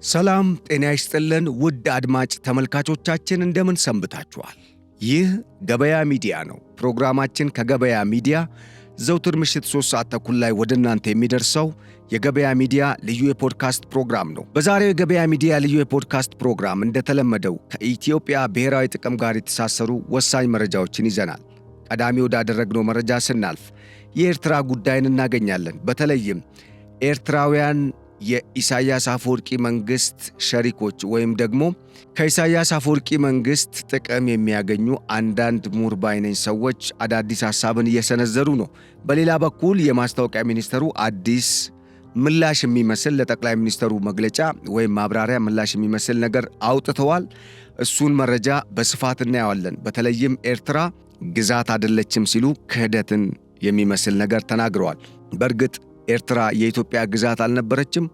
ሰላም ጤና ይስጥልን ውድ አድማጭ ተመልካቾቻችን እንደምን ሰንብታችኋል? ይህ ገበያ ሚዲያ ነው። ፕሮግራማችን ከገበያ ሚዲያ ዘውትር ምሽት 3 ሰዓት ተኩል ላይ ወደ እናንተ የሚደርሰው የገበያ ሚዲያ ልዩ የፖድካስት ፕሮግራም ነው። በዛሬው የገበያ ሚዲያ ልዩ የፖድካስት ፕሮግራም እንደተለመደው ከኢትዮጵያ ብሔራዊ ጥቅም ጋር የተሳሰሩ ወሳኝ መረጃዎችን ይዘናል። ቀዳሚ ወዳደረግነው መረጃ ስናልፍ የኤርትራ ጉዳይን እናገኛለን። በተለይም ኤርትራውያን የኢሳያስ አፈወርቂ መንግስት ሸሪኮች ወይም ደግሞ ከኢሳያስ አፈወርቂ መንግስት ጥቅም የሚያገኙ አንዳንድ ምሁር ባይነኝ ሰዎች አዳዲስ ሐሳብን እየሰነዘሩ ነው። በሌላ በኩል የማስታወቂያ ሚኒስተሩ አዲስ ምላሽ የሚመስል ለጠቅላይ ሚኒስተሩ መግለጫ ወይም ማብራሪያ ምላሽ የሚመስል ነገር አውጥተዋል። እሱን መረጃ በስፋት እናየዋለን። በተለይም ኤርትራ ግዛት አይደለችም ሲሉ ክህደትን የሚመስል ነገር ተናግረዋል። በእርግጥ ኤርትራ የኢትዮጵያ ግዛት አልነበረችም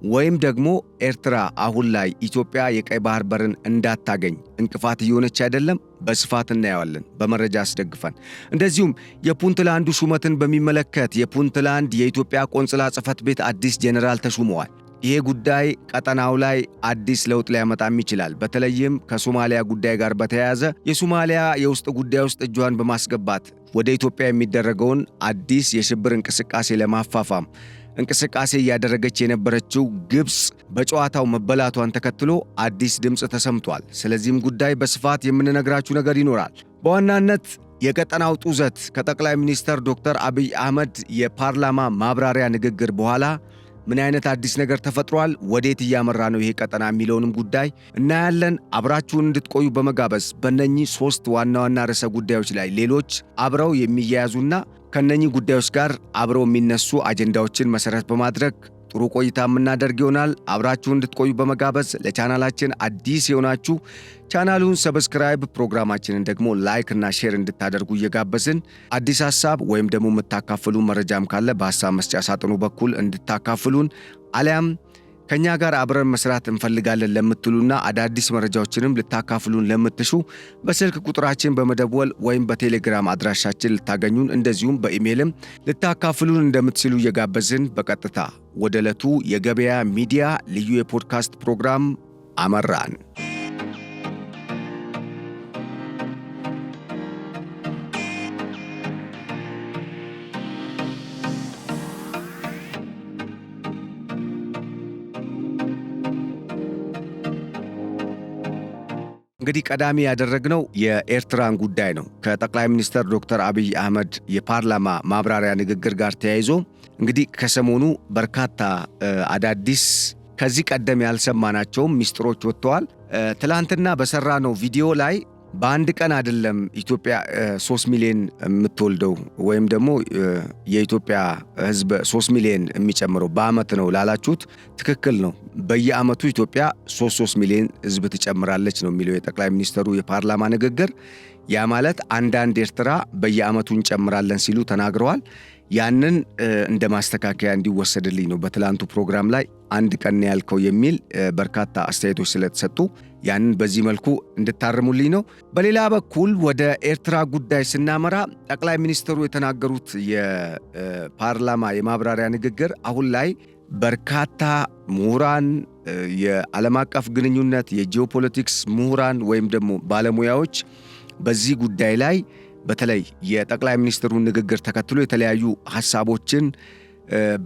ወይም ደግሞ ኤርትራ አሁን ላይ ኢትዮጵያ የቀይ ባህር በርን እንዳታገኝ እንቅፋት እየሆነች አይደለም። በስፋት እናየዋለን በመረጃ አስደግፈን። እንደዚሁም የፑንትላንዱ ሹመትን በሚመለከት የፑንትላንድ የኢትዮጵያ ቆንጽላ ጽሕፈት ቤት አዲስ ጄኔራል ተሹመዋል። ይሄ ጉዳይ ቀጠናው ላይ አዲስ ለውጥ ሊያመጣም ይችላል። በተለይም ከሶማሊያ ጉዳይ ጋር በተያያዘ የሶማሊያ የውስጥ ጉዳይ ውስጥ እጇን በማስገባት ወደ ኢትዮጵያ የሚደረገውን አዲስ የሽብር እንቅስቃሴ ለማፋፋም እንቅስቃሴ እያደረገች የነበረችው ግብፅ በጨዋታው መበላቷን ተከትሎ አዲስ ድምፅ ተሰምቷል። ስለዚህም ጉዳይ በስፋት የምንነግራችሁ ነገር ይኖራል። በዋናነት የቀጠናው ጡዘት ከጠቅላይ ሚኒስትር ዶክተር አብይ አህመድ የፓርላማ ማብራሪያ ንግግር በኋላ ምን አይነት አዲስ ነገር ተፈጥሯል፣ ወዴት እያመራ ነው ይሄ ቀጠና የሚለውንም ጉዳይ እናያለን። አብራችሁን እንድትቆዩ በመጋበዝ በእነኚህ 3 ዋና ዋና ርዕሰ ጉዳዮች ላይ ሌሎች አብረው የሚያያዙና ከነኚህ ጉዳዮች ጋር አብረው የሚነሱ አጀንዳዎችን መሰረት በማድረግ ጥሩ ቆይታ የምናደርግ ይሆናል። አብራችሁን እንድትቆዩ በመጋበዝ ለቻናላችን አዲስ የሆናችሁ ቻናሉን ሰብስክራይብ፣ ፕሮግራማችንን ደግሞ ላይክ እና ሼር እንድታደርጉ እየጋበዝን አዲስ ሐሳብ ወይም ደግሞ የምታካፍሉ መረጃም ካለ በሐሳብ መስጫ ሳጥኑ በኩል እንድታካፍሉን አሊያም ከኛ ጋር አብረን መስራት እንፈልጋለን ለምትሉና አዳዲስ መረጃዎችንም ልታካፍሉን ለምትሹ በስልክ ቁጥራችን በመደወል ወይም በቴሌግራም አድራሻችን ልታገኙን እንደዚሁም በኢሜይልም ልታካፍሉን እንደምትችሉ እየጋበዝን በቀጥታ ወደ ዕለቱ የገበያ ሚዲያ ልዩ የፖድካስት ፕሮግራም አመራን። እንግዲህ ቀዳሚ ያደረግነው የኤርትራን ጉዳይ ነው። ከጠቅላይ ሚኒስትር ዶክተር አብይ አህመድ የፓርላማ ማብራሪያ ንግግር ጋር ተያይዞ እንግዲህ ከሰሞኑ በርካታ አዳዲስ ከዚህ ቀደም ያልሰማናቸውም ሚስጥሮች ወጥተዋል። ትላንትና በሰራነው ቪዲዮ ላይ በአንድ ቀን አይደለም ኢትዮጵያ 3 ሚሊዮን የምትወልደው ወይም ደግሞ የኢትዮጵያ ሕዝብ 3 ሚሊዮን የሚጨምረው በአመት ነው ላላችሁት ትክክል ነው። በየአመቱ ኢትዮጵያ 3 ሚሊዮን ሕዝብ ትጨምራለች ነው የሚለው የጠቅላይ ሚኒስትሩ የፓርላማ ንግግር። ያ ማለት አንዳንድ ኤርትራ በየአመቱ እንጨምራለን ሲሉ ተናግረዋል። ያንን እንደ ማስተካከያ እንዲወሰድልኝ ነው በትላንቱ ፕሮግራም ላይ አንድ ቀን ያልከው የሚል በርካታ አስተያየቶች ስለተሰጡ ያንን በዚህ መልኩ እንድታርሙልኝ ነው። በሌላ በኩል ወደ ኤርትራ ጉዳይ ስናመራ ጠቅላይ ሚኒስትሩ የተናገሩት የፓርላማ የማብራሪያ ንግግር አሁን ላይ በርካታ ምሁራን፣ የዓለም አቀፍ ግንኙነት፣ የጂኦፖለቲክስ ምሁራን ወይም ደግሞ ባለሙያዎች በዚህ ጉዳይ ላይ በተለይ የጠቅላይ ሚኒስትሩን ንግግር ተከትሎ የተለያዩ ሐሳቦችን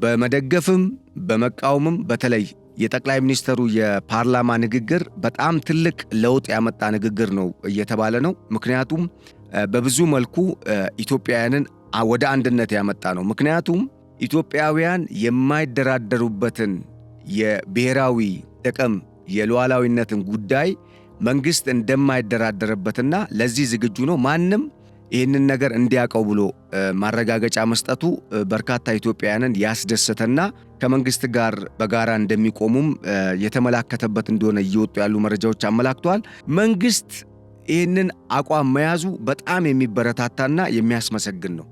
በመደገፍም በመቃወምም በተለይ የጠቅላይ ሚኒስትሩ የፓርላማ ንግግር በጣም ትልቅ ለውጥ ያመጣ ንግግር ነው እየተባለ ነው። ምክንያቱም በብዙ መልኩ ኢትዮጵያውያንን ወደ አንድነት ያመጣ ነው። ምክንያቱም ኢትዮጵያውያን የማይደራደሩበትን የብሔራዊ ጥቅም የሉዓላዊነትን ጉዳይ መንግስት እንደማይደራደርበትና ለዚህ ዝግጁ ነው ማንም ይህንን ነገር እንዲያውቀው ብሎ ማረጋገጫ መስጠቱ በርካታ ኢትዮጵያውያንን ያስደሰተና ከመንግስት ጋር በጋራ እንደሚቆሙም የተመላከተበት እንደሆነ እየወጡ ያሉ መረጃዎች አመላክተዋል። መንግስት ይህንን አቋም መያዙ በጣም የሚበረታታና የሚያስመሰግን ነው።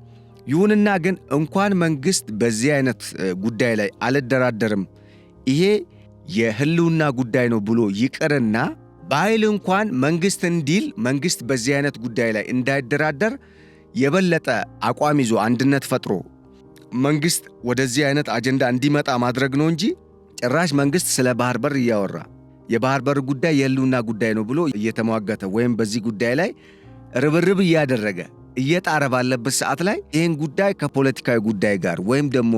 ይሁንና ግን እንኳን መንግስት በዚህ አይነት ጉዳይ ላይ አልደራደርም ይሄ የህልውና ጉዳይ ነው ብሎ ይቅርና በኃይል እንኳን መንግስት እንዲል መንግስት በዚህ አይነት ጉዳይ ላይ እንዳይደራደር የበለጠ አቋም ይዞ አንድነት ፈጥሮ መንግስት ወደዚህ አይነት አጀንዳ እንዲመጣ ማድረግ ነው እንጂ ጭራሽ መንግስት ስለ ባህር በር እያወራ የባህር በር ጉዳይ የህልውና ጉዳይ ነው ብሎ እየተሟገተ ወይም በዚህ ጉዳይ ላይ ርብርብ እያደረገ እየጣረ ባለበት ሰዓት ላይ ይህን ጉዳይ ከፖለቲካዊ ጉዳይ ጋር ወይም ደግሞ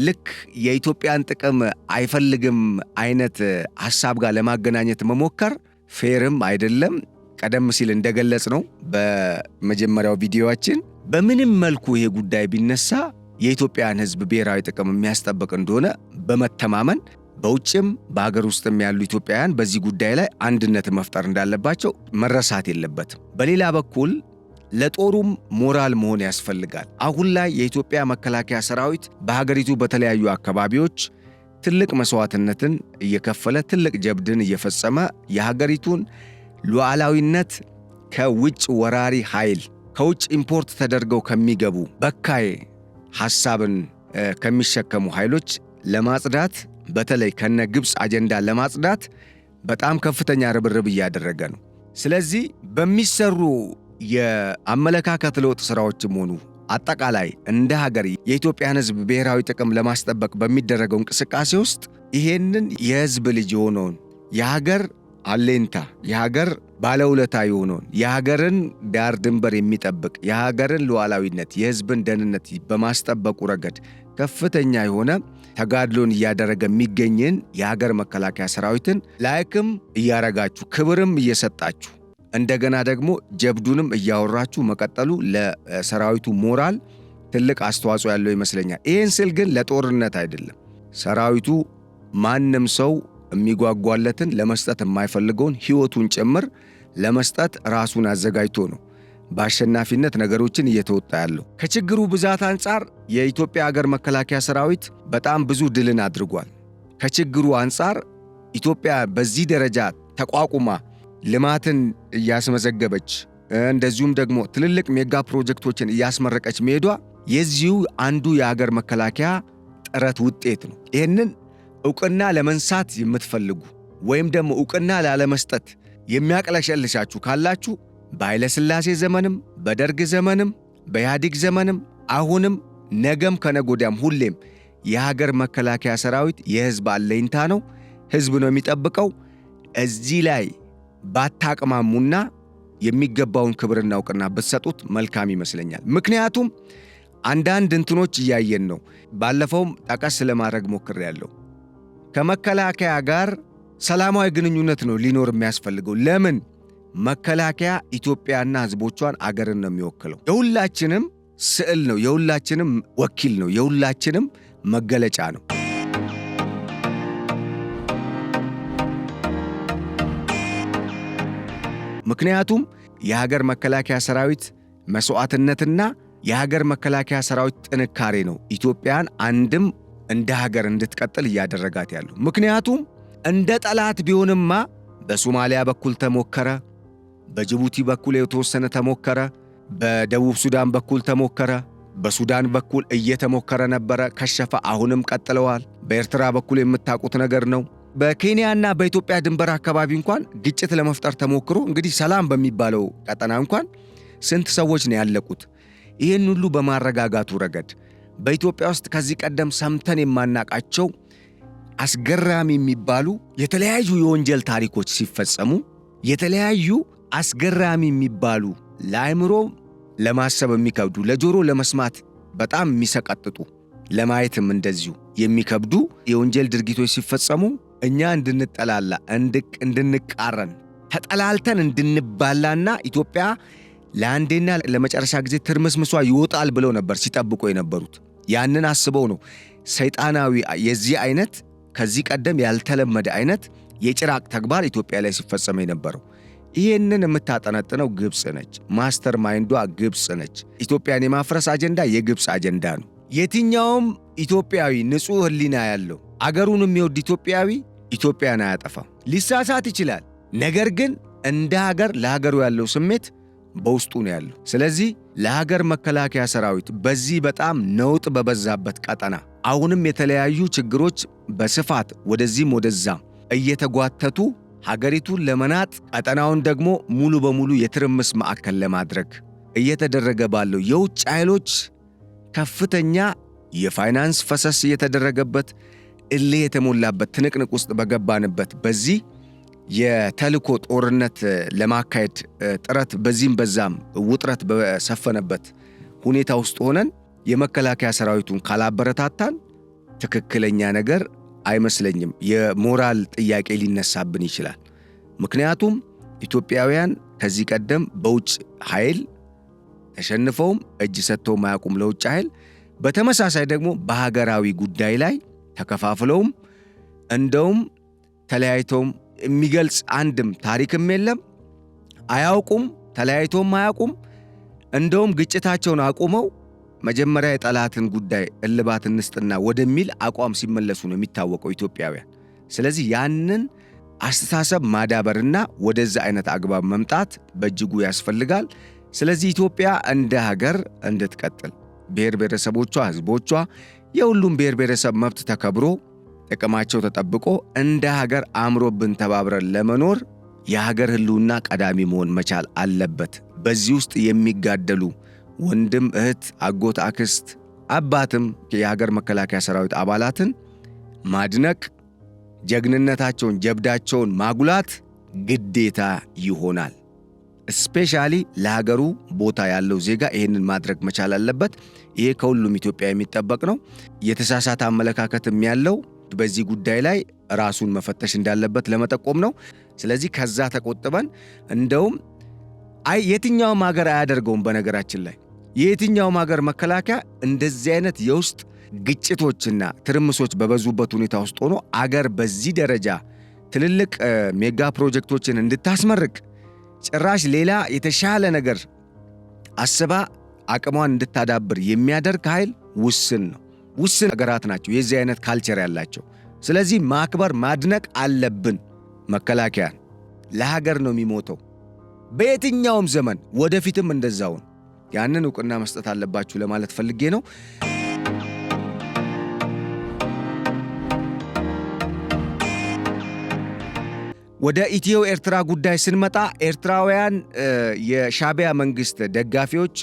ልክ የኢትዮጵያን ጥቅም አይፈልግም አይነት ሐሳብ ጋር ለማገናኘት መሞከር ፌርም አይደለም። ቀደም ሲል እንደገለጽ ነው በመጀመሪያው ቪዲዮአችን በምንም መልኩ ይሄ ጉዳይ ቢነሳ የኢትዮጵያን ሕዝብ ብሔራዊ ጥቅም የሚያስጠብቅ እንደሆነ በመተማመን በውጭም በሀገር ውስጥም ያሉ ኢትዮጵያውያን በዚህ ጉዳይ ላይ አንድነት መፍጠር እንዳለባቸው መረሳት የለበትም። በሌላ በኩል ለጦሩም ሞራል መሆን ያስፈልጋል። አሁን ላይ የኢትዮጵያ መከላከያ ሰራዊት በሀገሪቱ በተለያዩ አካባቢዎች ትልቅ መስዋዕትነትን እየከፈለ ትልቅ ጀብድን እየፈጸመ የሀገሪቱን ሉዓላዊነት ከውጭ ወራሪ ኃይል ከውጭ ኢምፖርት ተደርገው ከሚገቡ በካይ ሐሳብን ከሚሸከሙ ኃይሎች ለማጽዳት በተለይ ከነ ግብፅ አጀንዳ ለማጽዳት በጣም ከፍተኛ ርብርብ እያደረገ ነው። ስለዚህ በሚሰሩ የአመለካከት ለውጥ ስራዎችም ሆኑ አጠቃላይ እንደ ሀገር የኢትዮጵያን ሕዝብ ብሔራዊ ጥቅም ለማስጠበቅ በሚደረገው እንቅስቃሴ ውስጥ ይሄንን የሕዝብ ልጅ የሆነውን የሀገር አሌንታ የሀገር ባለውለታ የሆነውን የሀገርን ዳር ድንበር የሚጠብቅ የሀገርን ሉዓላዊነት የሕዝብን ደህንነት በማስጠበቁ ረገድ ከፍተኛ የሆነ ተጋድሎን እያደረገ የሚገኝን የሀገር መከላከያ ሰራዊትን ላይክም እያረጋችሁ ክብርም እየሰጣችሁ እንደገና ደግሞ ጀብዱንም እያወራችሁ መቀጠሉ ለሰራዊቱ ሞራል ትልቅ አስተዋጽኦ ያለው ይመስለኛል። ይህን ስል ግን ለጦርነት አይደለም። ሰራዊቱ ማንም ሰው የሚጓጓለትን ለመስጠት የማይፈልገውን ሕይወቱን ጭምር ለመስጠት ራሱን አዘጋጅቶ ነው በአሸናፊነት ነገሮችን እየተወጣ ያለው። ከችግሩ ብዛት አንጻር የኢትዮጵያ ሀገር መከላከያ ሰራዊት በጣም ብዙ ድልን አድርጓል። ከችግሩ አንጻር ኢትዮጵያ በዚህ ደረጃ ተቋቁማ ልማትን እያስመዘገበች እንደዚሁም ደግሞ ትልልቅ ሜጋ ፕሮጀክቶችን እያስመረቀች መሄዷ የዚሁ አንዱ የሀገር መከላከያ ጥረት ውጤት ነው። ይህንን ዕውቅና ለመንሳት የምትፈልጉ ወይም ደግሞ ዕውቅና ላለመስጠት የሚያቅለሸልሻችሁ ካላችሁ በኃይለ ሥላሴ ዘመንም በደርግ ዘመንም በኢህአዴግ ዘመንም አሁንም ነገም ከነጎዳም ሁሌም የሀገር መከላከያ ሰራዊት የሕዝብ አለኝታ ነው። ሕዝብ ነው የሚጠብቀው። እዚህ ላይ ባታቅማሙና የሚገባውን ክብርና ዕውቅና ብትሰጡት መልካም ይመስለኛል። ምክንያቱም አንዳንድ እንትኖች እያየን ነው። ባለፈውም ጠቀስ ለማድረግ ሞክሬያለሁ። ከመከላከያ ጋር ሰላማዊ ግንኙነት ነው ሊኖር የሚያስፈልገው። ለምን? መከላከያ ኢትዮጵያና ሕዝቦቿን አገርን ነው የሚወክለው። የሁላችንም ስዕል ነው፣ የሁላችንም ወኪል ነው፣ የሁላችንም መገለጫ ነው። ምክንያቱም የሀገር መከላከያ ሰራዊት መስዋዕትነትና የሀገር መከላከያ ሰራዊት ጥንካሬ ነው ኢትዮጵያን አንድም እንደ ሀገር እንድትቀጥል እያደረጋት ያለው። ምክንያቱም እንደ ጠላት ቢሆንማ በሶማሊያ በኩል ተሞከረ፣ በጅቡቲ በኩል የተወሰነ ተሞከረ፣ በደቡብ ሱዳን በኩል ተሞከረ፣ በሱዳን በኩል እየተሞከረ ነበረ፣ ከሸፈ። አሁንም ቀጥለዋል። በኤርትራ በኩል የምታውቁት ነገር ነው። በኬንያና በኢትዮጵያ ድንበር አካባቢ እንኳን ግጭት ለመፍጠር ተሞክሮ እንግዲህ ሰላም በሚባለው ቀጠና እንኳን ስንት ሰዎች ነው ያለቁት። ይህን ሁሉ በማረጋጋቱ ረገድ በኢትዮጵያ ውስጥ ከዚህ ቀደም ሰምተን የማናቃቸው አስገራሚ የሚባሉ የተለያዩ የወንጀል ታሪኮች ሲፈጸሙ የተለያዩ አስገራሚ የሚባሉ ለአእምሮ ለማሰብ የሚከብዱ ለጆሮ ለመስማት በጣም የሚሰቀጥጡ ለማየትም እንደዚሁ የሚከብዱ የወንጀል ድርጊቶች ሲፈጸሙ እኛ እንድንጠላላ እንድንቃረን ተጠላልተን እንድንባላና ኢትዮጵያ ለአንዴና ለመጨረሻ ጊዜ ትርምስምሷ ይወጣል ብለው ነበር ሲጠብቁ የነበሩት። ያንን አስበው ነው ሰይጣናዊ የዚህ አይነት ከዚህ ቀደም ያልተለመደ አይነት የጭራቅ ተግባር ኢትዮጵያ ላይ ሲፈጸም የነበረው። ይህንን የምታጠነጥነው ግብፅ ነች። ማስተር ማይንዷ ግብፅ ነች። ኢትዮጵያን የማፍረስ አጀንዳ የግብፅ አጀንዳ ነው። የትኛውም ኢትዮጵያዊ ንጹሕ ሕሊና ያለው አገሩን የሚወድ ኢትዮጵያዊ ኢትዮጵያን አያጠፋም። ሊሳሳት ይችላል። ነገር ግን እንደ ሀገር ለሀገሩ ያለው ስሜት በውስጡ ነው ያለው። ስለዚህ ለሀገር መከላከያ ሰራዊት በዚህ በጣም ነውጥ በበዛበት ቀጠና አሁንም የተለያዩ ችግሮች በስፋት ወደዚህም ወደዛም እየተጓተቱ ሀገሪቱን ለመናጥ ቀጠናውን ደግሞ ሙሉ በሙሉ የትርምስ ማዕከል ለማድረግ እየተደረገ ባለው የውጭ ኃይሎች ከፍተኛ የፋይናንስ ፈሰስ እየተደረገበት እልህ የተሞላበት ትንቅንቅ ውስጥ በገባንበት በዚህ የተልእኮ ጦርነት ለማካሄድ ጥረት በዚህም በዛም ውጥረት በሰፈነበት ሁኔታ ውስጥ ሆነን የመከላከያ ሰራዊቱን ካላበረታታን ትክክለኛ ነገር አይመስለኝም። የሞራል ጥያቄ ሊነሳብን ይችላል። ምክንያቱም ኢትዮጵያውያን ከዚህ ቀደም በውጭ ኃይል ተሸንፈውም እጅ ሰጥተው ማያውቁም ለውጭ ኃይል። በተመሳሳይ ደግሞ በሀገራዊ ጉዳይ ላይ ተከፋፍለውም እንደውም ተለያይተውም የሚገልጽ አንድም ታሪክም የለም። አያውቁም፣ ተለያይተውም አያውቁም። እንደውም ግጭታቸውን አቁመው መጀመሪያ የጠላትን ጉዳይ እልባት እንስጥና ወደሚል አቋም ሲመለሱ ነው የሚታወቀው ኢትዮጵያውያን። ስለዚህ ያንን አስተሳሰብ ማዳበርና ወደዛ አይነት አግባብ መምጣት በእጅጉ ያስፈልጋል። ስለዚህ ኢትዮጵያ እንደ ሀገር እንድትቀጥል ብሔር ብሔረሰቦቿ፣ ህዝቦቿ፣ የሁሉም ብሔር ብሔረሰብ መብት ተከብሮ ጥቅማቸው ተጠብቆ እንደ ሀገር አምሮብን ተባብረን ለመኖር የሀገር ህልውና ቀዳሚ መሆን መቻል አለበት። በዚህ ውስጥ የሚጋደሉ ወንድም፣ እህት፣ አጎት፣ አክስት፣ አባትም የሀገር መከላከያ ሰራዊት አባላትን ማድነቅ፣ ጀግንነታቸውን፣ ጀብዳቸውን ማጉላት ግዴታ ይሆናል። ስፔሻሊ ለሀገሩ ቦታ ያለው ዜጋ ይህንን ማድረግ መቻል አለበት። ይሄ ከሁሉም ኢትዮጵያ የሚጠበቅ ነው። የተሳሳተ አመለካከትም ያለው በዚህ ጉዳይ ላይ ራሱን መፈተሽ እንዳለበት ለመጠቆም ነው። ስለዚህ ከዛ ተቆጥበን እንደውም የትኛውም ሀገር አያደርገውም። በነገራችን ላይ የትኛውም ሀገር መከላከያ እንደዚህ አይነት የውስጥ ግጭቶችና ትርምሶች በበዙበት ሁኔታ ውስጥ ሆኖ አገር በዚህ ደረጃ ትልልቅ ሜጋ ፕሮጀክቶችን እንድታስመርቅ ጭራሽ ሌላ የተሻለ ነገር አስባ አቅሟን እንድታዳብር የሚያደርግ ኃይል ውስን ነው። ውስን ሀገራት ናቸው የዚህ አይነት ካልቸር ያላቸው። ስለዚህ ማክበር ማድነቅ አለብን። መከላከያን ለሀገር ነው የሚሞተው በየትኛውም ዘመን፣ ወደፊትም እንደዛውን ያንን ዕውቅና መስጠት አለባችሁ ለማለት ፈልጌ ነው። ወደ ኢትዮ ኤርትራ ጉዳይ ስንመጣ ኤርትራውያን የሻዕቢያ መንግስት ደጋፊዎች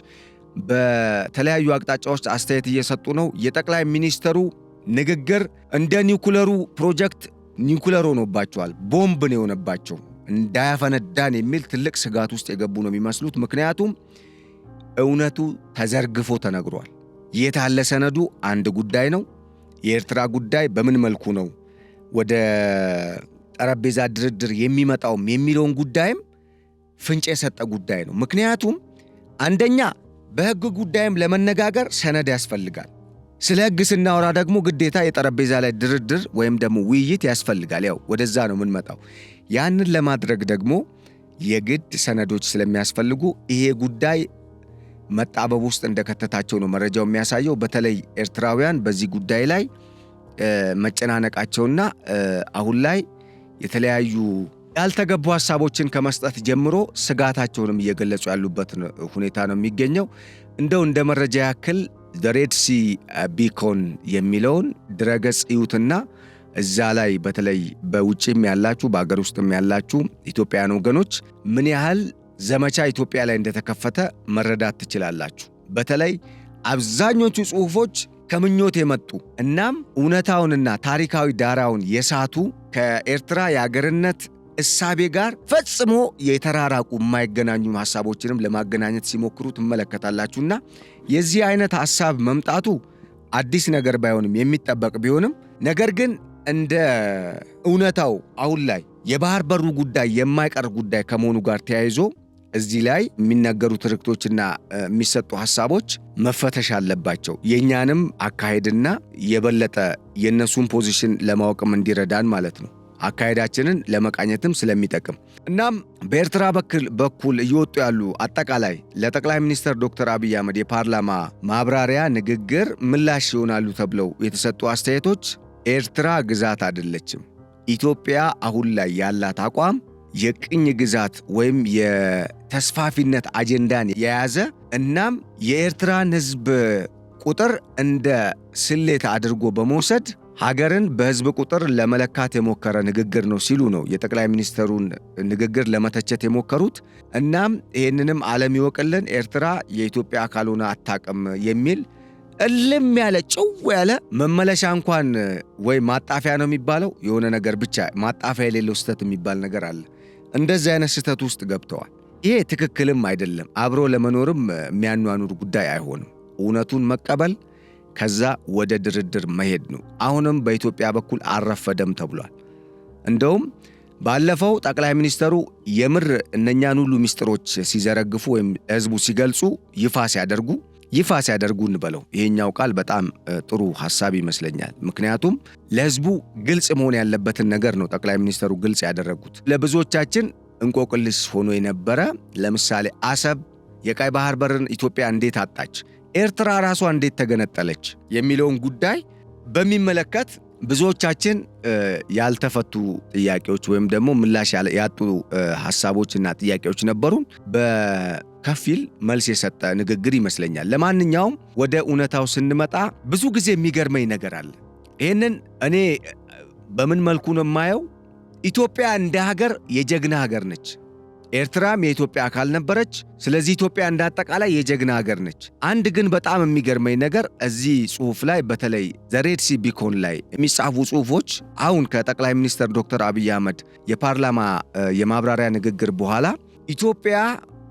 በተለያዩ አቅጣጫዎች አስተያየት እየሰጡ ነው። የጠቅላይ ሚኒስተሩ ንግግር እንደ ኒውክለሩ ፕሮጀክት ኒውክለር ሆኖባቸዋል። ቦምብ ነው የሆነባቸው። እንዳያፈነዳን የሚል ትልቅ ስጋት ውስጥ የገቡ ነው የሚመስሉት። ምክንያቱም እውነቱ ተዘርግፎ ተነግሯል። የታለ ሰነዱ አንድ ጉዳይ ነው። የኤርትራ ጉዳይ በምን መልኩ ነው ወደ ጠረጴዛ ድርድር የሚመጣውም የሚለውን ጉዳይም ፍንጭ የሰጠ ጉዳይ ነው። ምክንያቱም አንደኛ በሕግ ጉዳይም ለመነጋገር ሰነድ ያስፈልጋል። ስለ ሕግ ስናወራ ደግሞ ግዴታ የጠረጴዛ ላይ ድርድር ወይም ደግሞ ውይይት ያስፈልጋል። ያው ወደዛ ነው የምንመጣው። ያንን ለማድረግ ደግሞ የግድ ሰነዶች ስለሚያስፈልጉ ይሄ ጉዳይ መጣበብ ውስጥ እንደከተታቸው ነው መረጃው የሚያሳየው። በተለይ ኤርትራውያን በዚህ ጉዳይ ላይ መጨናነቃቸውና አሁን ላይ የተለያዩ ያልተገቡ ሐሳቦችን ከመስጠት ጀምሮ ስጋታቸውንም እየገለጹ ያሉበት ሁኔታ ነው የሚገኘው። እንደው እንደ መረጃ ያክል ሬድ ሲ ቢኮን የሚለውን ድረገጽ እዩትና እዛ ላይ በተለይ በውጭም ያላችሁ በአገር ውስጥም ያላችሁ ኢትዮጵያውያን ወገኖች ምን ያህል ዘመቻ ኢትዮጵያ ላይ እንደተከፈተ መረዳት ትችላላችሁ። በተለይ አብዛኞቹ ጽሑፎች ከምኞት የመጡ እናም እውነታውንና ታሪካዊ ዳራውን የሳቱ ከኤርትራ የአገርነት እሳቤ ጋር ፈጽሞ የተራራቁ የማይገናኙ ሐሳቦችንም ለማገናኘት ሲሞክሩ ትመለከታላችሁና የዚህ አይነት ሐሳብ መምጣቱ አዲስ ነገር ባይሆንም የሚጠበቅ ቢሆንም ነገር ግን እንደ እውነታው አሁን ላይ የባህር በሩ ጉዳይ የማይቀር ጉዳይ ከመሆኑ ጋር ተያይዞ እዚህ ላይ የሚነገሩ ትርክቶችና የሚሰጡ ሐሳቦች መፈተሽ አለባቸው። የኛንም አካሄድና የበለጠ የነሱን ፖዚሽን ለማወቅም እንዲረዳን ማለት ነው። አካሄዳችንን ለመቃኘትም ስለሚጠቅም እናም በኤርትራ በኩል እየወጡ ያሉ አጠቃላይ ለጠቅላይ ሚኒስትር ዶክተር አብይ አህመድ የፓርላማ ማብራሪያ ንግግር ምላሽ ይሆናሉ ተብለው የተሰጡ አስተያየቶች ኤርትራ ግዛት አይደለችም። ኢትዮጵያ አሁን ላይ ያላት አቋም የቅኝ ግዛት ወይም የተስፋፊነት አጀንዳን የያዘ እናም የኤርትራን ሕዝብ ቁጥር እንደ ስሌት አድርጎ በመውሰድ ሀገርን በሕዝብ ቁጥር ለመለካት የሞከረ ንግግር ነው ሲሉ ነው የጠቅላይ ሚኒስትሩን ንግግር ለመተቸት የሞከሩት። እናም ይህንንም ዓለም ይወቅልን ኤርትራ የኢትዮጵያ አካል ሆና አታውቅም የሚል እልም ያለ ጭው ያለ መመለሻ እንኳን ወይ ማጣፊያ ነው የሚባለው የሆነ ነገር ብቻ ማጣፊያ የሌለው ስህተት የሚባል ነገር አለ። እንደዚህ አይነት ስህተት ውስጥ ገብተዋል። ይሄ ትክክልም አይደለም። አብሮ ለመኖርም የሚያኗኑር ጉዳይ አይሆንም። እውነቱን መቀበል ከዛ ወደ ድርድር መሄድ ነው። አሁንም በኢትዮጵያ በኩል አልረፈደም ተብሏል። እንደውም ባለፈው ጠቅላይ ሚኒስተሩ የምር እነኛን ሁሉ ሚስጥሮች ሲዘረግፉ ወይም ህዝቡ ሲገልጹ ይፋ ሲያደርጉ እንበለው። ይሄኛው ቃል በጣም ጥሩ ሐሳብ ይመስለኛል። ምክንያቱም ለህዝቡ ግልጽ መሆን ያለበትን ነገር ነው ጠቅላይ ሚኒስተሩ ግልጽ ያደረጉት። ለብዙዎቻችን እንቆቅልሽ ሆኖ የነበረ ለምሳሌ አሰብ፣ የቀይ ባህር በርን ኢትዮጵያ እንዴት አጣች፣ ኤርትራ ራሷ እንዴት ተገነጠለች የሚለውን ጉዳይ በሚመለከት ብዙዎቻችን ያልተፈቱ ጥያቄዎች ወይም ደግሞ ምላሽ ያጡ ሐሳቦችና ጥያቄዎች ነበሩን። በከፊል መልስ የሰጠ ንግግር ይመስለኛል። ለማንኛውም ወደ እውነታው ስንመጣ ብዙ ጊዜ የሚገርመኝ ነገር አለ። ይህንን እኔ በምን መልኩ ነው የማየው? ኢትዮጵያ እንደ ሀገር የጀግና ሀገር ነች። ኤርትራም የኢትዮጵያ አካል ነበረች። ስለዚህ ኢትዮጵያ እንዳጠቃላይ የጀግና ሀገር ነች። አንድ ግን በጣም የሚገርመኝ ነገር እዚህ ጽሑፍ ላይ በተለይ ዘ ሬድ ሲ ቢኮን ላይ የሚጻፉ ጽሑፎች አሁን ከጠቅላይ ሚኒስትር ዶክተር አብይ አህመድ የፓርላማ የማብራሪያ ንግግር በኋላ ኢትዮጵያ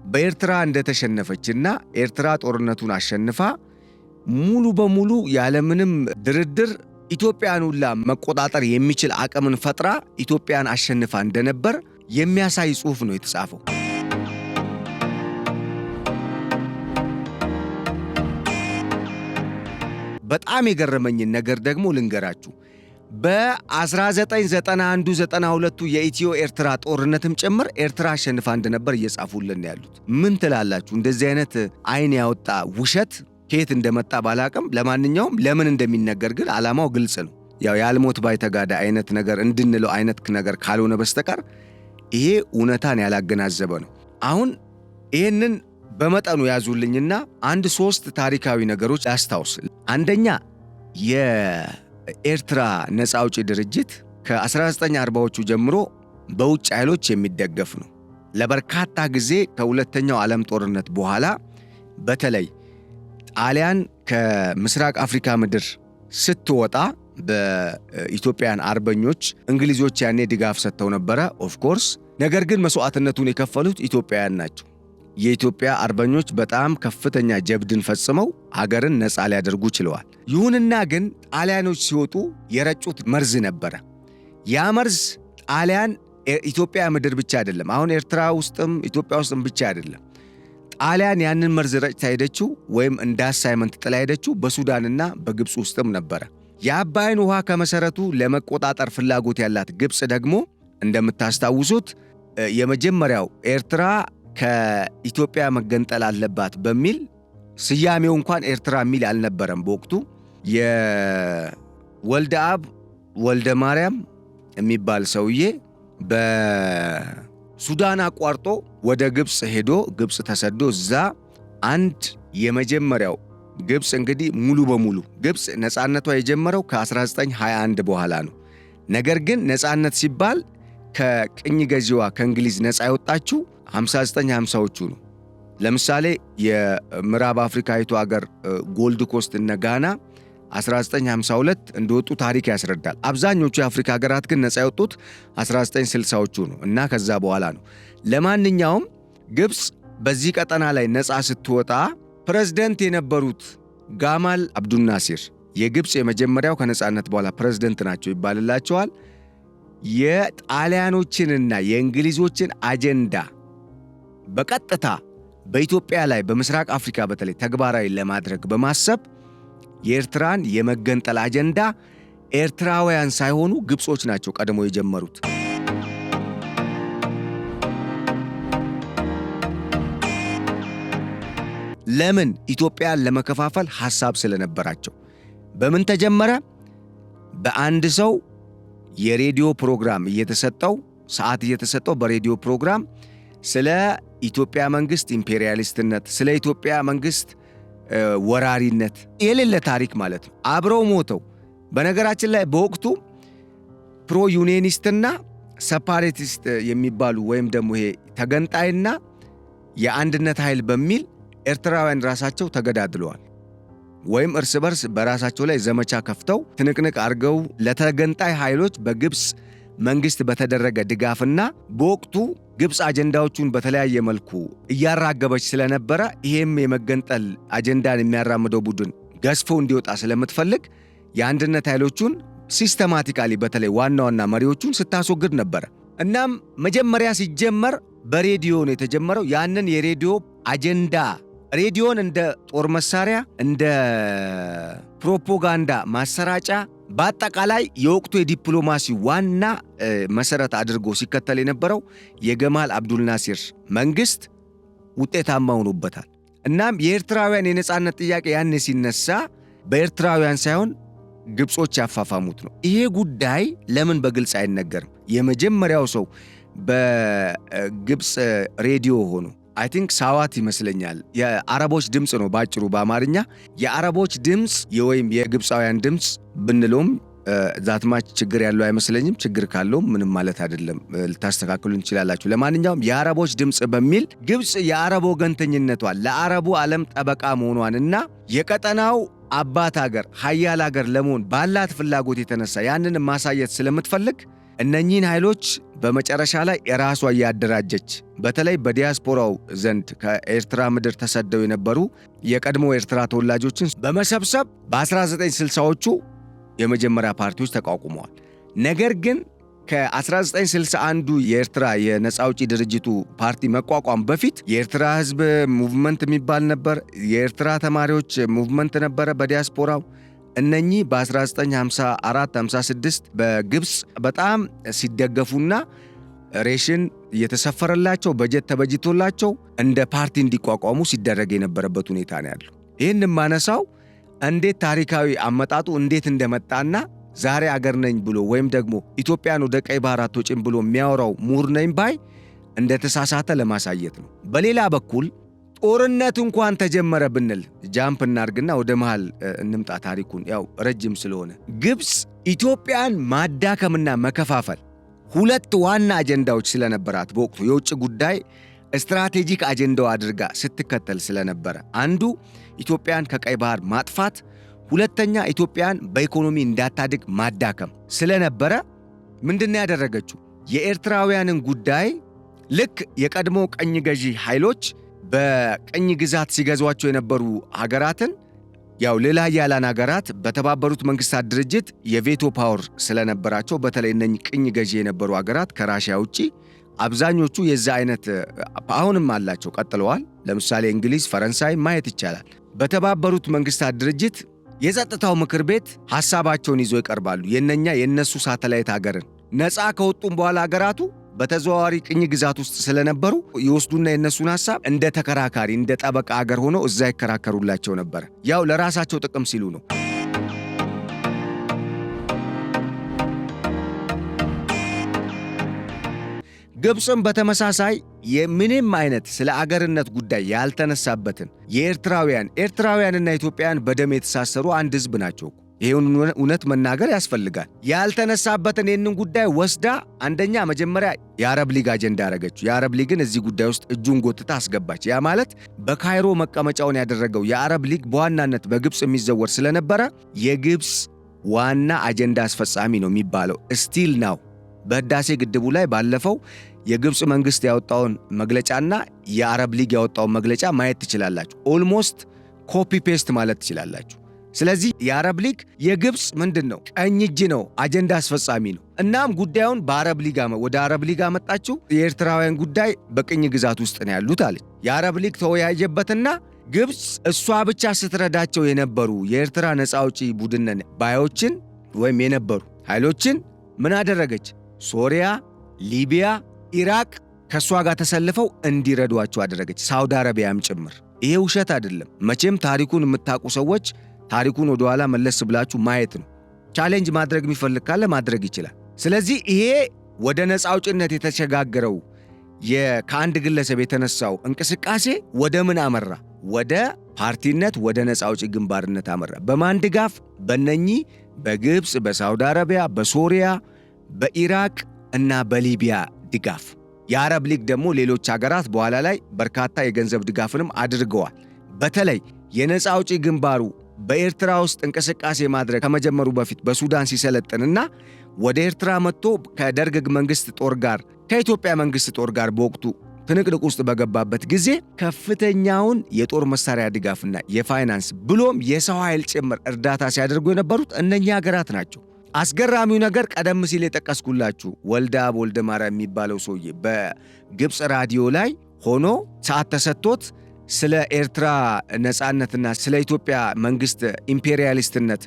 በኤርትራ እንደተሸነፈችና ኤርትራ ጦርነቱን አሸንፋ ሙሉ በሙሉ ያለምንም ድርድር ኢትዮጵያን ሁላ መቆጣጠር የሚችል አቅምን ፈጥራ ኢትዮጵያን አሸንፋ እንደነበር የሚያሳይ ጽሑፍ ነው የተጻፈው። በጣም የገረመኝን ነገር ደግሞ ልንገራችሁ። በ1991-92 የኢትዮ ኤርትራ ጦርነትም ጭምር ኤርትራ አሸንፋ እንደነበር እየጻፉልን ያሉት። ምን ትላላችሁ? እንደዚህ አይነት አይን ያወጣ ውሸት ከየት እንደመጣ ባላቅም፣ ለማንኛውም ለምን እንደሚነገር ግን ዓላማው ግልጽ ነው። ያው ያልሞት ባይተጋዳ አይነት ነገር እንድንለው አይነት ነገር ካልሆነ በስተቀር ይሄ እውነታን ያላገናዘበ ነው። አሁን ይህንን በመጠኑ ያዙልኝና አንድ 3 ታሪካዊ ነገሮች ያስታውስ። አንደኛ የኤርትራ ነፃ አውጪ ድርጅት ከ1940ዎቹ ጀምሮ በውጭ ኃይሎች የሚደገፍ ነው። ለበርካታ ጊዜ ከሁለተኛው ዓለም ጦርነት በኋላ በተለይ ጣሊያን ከምስራቅ አፍሪካ ምድር ስትወጣ በኢትዮጵያን አርበኞች እንግሊዞች ያኔ ድጋፍ ሰጥተው ነበረ ኦፍኮርስ። ነገር ግን መስዋዕትነቱን የከፈሉት ኢትዮጵያውያን ናቸው። የኢትዮጵያ አርበኞች በጣም ከፍተኛ ጀብድን ፈጽመው ሀገርን ነፃ ሊያደርጉ ችለዋል። ይሁንና ግን ጣሊያኖች ሲወጡ የረጩት መርዝ ነበረ። ያ መርዝ ጣሊያን ኢትዮጵያ ምድር ብቻ አይደለም፣ አሁን ኤርትራ ውስጥም ኢትዮጵያ ውስጥም ብቻ አይደለም። ጣሊያን ያንን መርዝ ረጭታ ሄደችው ወይም እንደ አሳይመንት ጥላ ሄደችው በሱዳንና በግብፅ ውስጥም ነበረ። የአባይን ውሃ ከመሰረቱ ለመቆጣጠር ፍላጎት ያላት ግብፅ ደግሞ እንደምታስታውሱት የመጀመሪያው ኤርትራ ከኢትዮጵያ መገንጠል አለባት በሚል ስያሜው እንኳን ኤርትራ የሚል አልነበረም በወቅቱ። የወልደ አብ ወልደ ማርያም የሚባል ሰውዬ በሱዳን አቋርጦ ወደ ግብፅ ሄዶ ግብፅ ተሰዶ እዛ አንድ የመጀመሪያው ግብፅ እንግዲህ ሙሉ በሙሉ ግብፅ ነፃነቷ የጀመረው ከ1921 በኋላ ነው። ነገር ግን ነፃነት ሲባል ከቅኝ ገዢዋ ከእንግሊዝ ነፃ የወጣችው 5950ዎቹ ነው። ለምሳሌ የምዕራብ አፍሪካዊቱ ሀገር ጎልድ ኮስት እና ጋና 1952 እንደወጡ ታሪክ ያስረዳል። አብዛኞቹ የአፍሪካ ሀገራት ግን ነፃ የወጡት 1960ዎቹ ነው እና ከዛ በኋላ ነው። ለማንኛውም ግብፅ በዚህ ቀጠና ላይ ነፃ ስትወጣ ፕሬዝደንት የነበሩት ጋማል አብዱናሲር የግብፅ የመጀመሪያው ከነፃነት በኋላ ፕሬዝደንት ናቸው ይባልላቸዋል። የጣሊያኖችንና የእንግሊዞችን አጀንዳ በቀጥታ በኢትዮጵያ ላይ በምስራቅ አፍሪካ በተለይ ተግባራዊ ለማድረግ በማሰብ የኤርትራን የመገንጠል አጀንዳ ኤርትራውያን ሳይሆኑ ግብጾች ናቸው ቀድሞ የጀመሩት። ለምን? ኢትዮጵያን ለመከፋፈል ሐሳብ ስለነበራቸው። በምን ተጀመረ? በአንድ ሰው የሬዲዮ ፕሮግራም እየተሰጠው ሰዓት እየተሰጠው በሬዲዮ ፕሮግራም ስለ ኢትዮጵያ መንግስት ኢምፔሪያሊስትነት፣ ስለ ኢትዮጵያ መንግስት ወራሪነት የሌለ ታሪክ ማለት ነው። አብረው ሞተው። በነገራችን ላይ በወቅቱ ፕሮ ዩኒየኒስትና ሰፓሬቲስት የሚባሉ ወይም ደግሞ ይሄ ተገንጣይና የአንድነት ኃይል በሚል ኤርትራውያን ራሳቸው ተገዳድለዋል። ወይም እርስ በርስ በራሳቸው ላይ ዘመቻ ከፍተው ትንቅንቅ አድርገው ለተገንጣይ ኃይሎች በግብፅ መንግስት በተደረገ ድጋፍና በወቅቱ ግብፅ አጀንዳዎቹን በተለያየ መልኩ እያራገበች ስለነበረ ይሄም የመገንጠል አጀንዳን የሚያራምደው ቡድን ገዝፎ እንዲወጣ ስለምትፈልግ የአንድነት ኃይሎቹን ሲስተማቲካሊ በተለይ ዋና ዋና መሪዎቹን ስታስወግድ ነበር። እናም መጀመሪያ ሲጀመር በሬዲዮ ነው የተጀመረው። ያንን የሬዲዮ አጀንዳ ሬዲዮን እንደ ጦር መሳሪያ እንደ ፕሮፓጋንዳ ማሰራጫ በአጠቃላይ የወቅቱ የዲፕሎማሲ ዋና መሰረት አድርጎ ሲከተል የነበረው የገማል አብዱል ናሲር መንግስት ውጤታማ ሆኖበታል። እናም የኤርትራውያን የነጻነት ጥያቄ ያኔ ሲነሳ በኤርትራውያን ሳይሆን ግብጾች ያፋፋሙት ነው። ይሄ ጉዳይ ለምን በግልጽ አይነገርም? የመጀመሪያው ሰው በግብጽ ሬዲዮ ሆኖ አይ ቲንክ ሳዋት ይመስለኛል። የአረቦች ድምፅ ነው ባጭሩ በአማርኛ የአረቦች ድምፅ ወይም የግብፃውያን ድምፅ ብንለውም ዛትማች ችግር ያለው አይመስለኝም። ችግር ካለው ምንም ማለት አይደለም፣ ልታስተካክሉ እንችላላችሁ። ለማንኛውም የአረቦች ድምፅ በሚል ግብፅ የአረብ ወገንተኝነቷን ለአረቡ ዓለም ጠበቃ መሆኗንና የቀጠናው አባት ሀገር ሀያል ሀገር ለመሆን ባላት ፍላጎት የተነሳ ያንን ማሳየት ስለምትፈልግ እነኚህን ኃይሎች በመጨረሻ ላይ የራሷ እያደራጀች በተለይ በዲያስፖራው ዘንድ ከኤርትራ ምድር ተሰደው የነበሩ የቀድሞ ኤርትራ ተወላጆችን በመሰብሰብ በ1960ዎቹ የመጀመሪያ ፓርቲዎች ተቋቁመዋል። ነገር ግን ከ1961 የኤርትራ የነፃ አውጪ ድርጅቱ ፓርቲ መቋቋም በፊት የኤርትራ ህዝብ ሙቭመንት የሚባል ነበር። የኤርትራ ተማሪዎች ሙቭመንት ነበረ በዲያስፖራው። እነኚህ በ1954-56 በግብፅ በጣም ሲደገፉና ሬሽን እየተሰፈረላቸው በጀት ተበጅቶላቸው እንደ ፓርቲ እንዲቋቋሙ ሲደረግ የነበረበት ሁኔታ ነው ያለው። ይህን ማነሳው እንዴት ታሪካዊ አመጣጡ እንዴት እንደመጣና ዛሬ አገር ነኝ ብሎ ወይም ደግሞ ኢትዮጵያን ወደ ቀይ ባህር አትወጪም ብሎ የሚያወራው ምሁር ነኝ ባይ እንደተሳሳተ ለማሳየት ነው። በሌላ በኩል ጦርነት እንኳን ተጀመረ ብንል ጃምፕ እናርግና ወደ መሃል እንምጣ። ታሪኩን ያው ረጅም ስለሆነ ግብፅ ኢትዮጵያን ማዳከምና መከፋፈል ሁለት ዋና አጀንዳዎች ስለነበራት በወቅቱ የውጭ ጉዳይ ስትራቴጂክ አጀንዳው አድርጋ ስትከተል ስለነበረ አንዱ ኢትዮጵያን ከቀይ ባህር ማጥፋት፣ ሁለተኛ ኢትዮጵያን በኢኮኖሚ እንዳታድግ ማዳከም ስለነበረ ምንድነው ያደረገችው? የኤርትራውያንን ጉዳይ ልክ የቀድሞ ቀኝ ገዢ ኃይሎች በቀኝ ግዛት ሲገዟቸው የነበሩ ሀገራትን ያው ሌላ ኃያላን ሀገራት በተባበሩት መንግስታት ድርጅት የቬቶ ፓወር ስለነበራቸው በተለይ እነኝ ቅኝ ገዢ የነበሩ ሀገራት ከራሽያ ውጪ አብዛኞቹ የዛ አይነት አሁንም አላቸው፣ ቀጥለዋል። ለምሳሌ እንግሊዝ፣ ፈረንሳይ ማየት ይቻላል። በተባበሩት መንግስታት ድርጅት የጸጥታው ምክር ቤት ሐሳባቸውን ይዞ ይቀርባሉ። የነሱ ሳተላይት ሀገርን ነፃ ከወጡም በኋላ ሀገራቱ በተዘዋዋሪ ቅኝ ግዛት ውስጥ ስለነበሩ ይወስዱና የነሱን ሐሳብ እንደ ተከራካሪ እንደ ጠበቃ ሀገር ሆነው እዛ ይከራከሩላቸው ነበር። ያው ለራሳቸው ጥቅም ሲሉ ነው። ግብፅም በተመሳሳይ የምንም አይነት ስለ አገርነት ጉዳይ ያልተነሳበትን ኤርትራውያንና ኢትዮጵያውያን በደም የተሳሰሩ አንድ ህዝብ ናቸው። ይሄን እውነት መናገር ያስፈልጋል። ያልተነሳበትን ይህንን ጉዳይ ወስዳ አንደኛ መጀመሪያ የአረብ ሊግ አጀንዳ ያደረገችው። የአረብ ሊግን እዚህ ጉዳይ ውስጥ እጁን ጎትታ አስገባች። ያ ማለት በካይሮ መቀመጫውን ያደረገው የአረብ ሊግ በዋናነት በግብፅ የሚዘወር ስለነበረ የግብፅ ዋና አጀንዳ አስፈጻሚ ነው የሚባለው። ስቲል ናው በህዳሴ ግድቡ ላይ ባለፈው የግብፅ መንግስት ያወጣውን መግለጫና የአረብ ሊግ ያወጣውን መግለጫ ማየት ትችላላችሁ። ኦልሞስት ኮፒ ፔስት ማለት ትችላላችሁ። ስለዚህ የአረብ ሊግ የግብፅ ምንድነው ቀኝ እጅ ነው፣ አጀንዳ አስፈጻሚ ነው። እናም ጉዳዩን ወደ አረብ ሊግ አመጣችው። የኤርትራውያን ጉዳይ በቅኝ ግዛት ውስጥ ነው ያሉት አለ። የአረብ ሊግ ተወያየበትና ግብፅ እሷ ብቻ ስትረዳቸው የነበሩ የኤርትራ ነፃ አውጪ ቡድን ባዮችን ወይም የነበሩ ኃይሎችን ምን አደረገች? ሶሪያ፣ ሊቢያ፣ ኢራቅ ከሷ ጋር ተሰልፈው እንዲረዷቸው አደረገች። ሳውዲ አረቢያም ጭምር። ይሄ ውሸት አይደለም። መቼም ታሪኩን የምታውቁ ሰዎች ታሪኩን ወደ ኋላ መለስ ብላችሁ ማየት ነው። ቻሌንጅ ማድረግ የሚፈልግ ካለ ማድረግ ይችላል። ስለዚህ ይሄ ወደ ነፃ አውጭነት የተሸጋገረው ከአንድ ግለሰብ የተነሳው እንቅስቃሴ ወደ ምን አመራ? ወደ ፓርቲነት፣ ወደ ነፃ አውጪ ግንባርነት አመራ። በማን ድጋፍ? በእነኚህ በግብፅ፣ በሳውዲ አረቢያ፣ በሶሪያ፣ በኢራቅ እና በሊቢያ ድጋፍ። የአረብ ሊግ ደግሞ ሌሎች ሀገራት በኋላ ላይ በርካታ የገንዘብ ድጋፍንም አድርገዋል። በተለይ የነፃ አውጪ ግንባሩ በኤርትራ ውስጥ እንቅስቃሴ ማድረግ ከመጀመሩ በፊት በሱዳን ሲሰለጥንና ወደ ኤርትራ መጥቶ ከደርግ መንግስት ጦር ጋር ከኢትዮጵያ መንግስት ጦር ጋር በወቅቱ ትንቅንቅ ውስጥ በገባበት ጊዜ ከፍተኛውን የጦር መሳሪያ ድጋፍና የፋይናንስ ብሎም የሰው ኃይል ጭምር እርዳታ ሲያደርጉ የነበሩት እነኛ ሀገራት ናቸው። አስገራሚው ነገር ቀደም ሲል የጠቀስኩላችሁ ወልደአብ ወልደ ማርያም የሚባለው ሰውዬ በግብፅ ራዲዮ ላይ ሆኖ ሰዓት ተሰጥቶት ስለ ኤርትራ ነፃነትና ስለ ኢትዮጵያ መንግስት ኢምፔሪያሊስትነት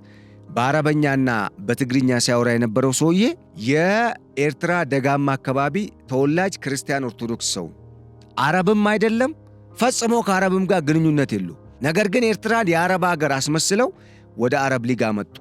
በአረበኛና በትግርኛ ሲያወራ የነበረው ሰውዬ የኤርትራ ደጋማ አካባቢ ተወላጅ ክርስቲያን ኦርቶዶክስ ሰው አረብም አይደለም፣ ፈጽሞ ከአረብም ጋር ግንኙነት የለው። ነገር ግን ኤርትራን የአረብ ሀገር አስመስለው ወደ አረብ ሊግ አመጡ።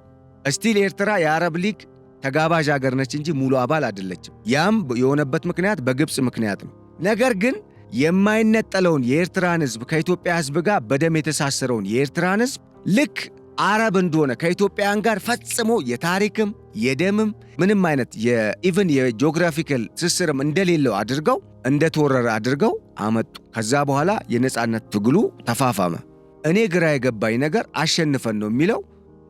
እስቲል ኤርትራ የአረብ ሊግ ተጋባዥ ሀገር ነች እንጂ ሙሉ አባል አይደለችም። ያም የሆነበት ምክንያት በግብፅ ምክንያት ነው። ነገር ግን የማይነጠለውን የኤርትራን ህዝብ ከኢትዮጵያ ህዝብ ጋር በደም የተሳሰረውን የኤርትራን ህዝብ ልክ አረብ እንደሆነ ከኢትዮጵያን ጋር ፈጽሞ የታሪክም የደምም ምንም አይነት የኢቭን የጂኦግራፊካል ትስስርም እንደሌለው አድርገው እንደተወረረ አድርገው አመጡ። ከዛ በኋላ የነጻነት ትግሉ ተፋፋመ። እኔ ግራ የገባኝ ነገር አሸንፈን ነው የሚለው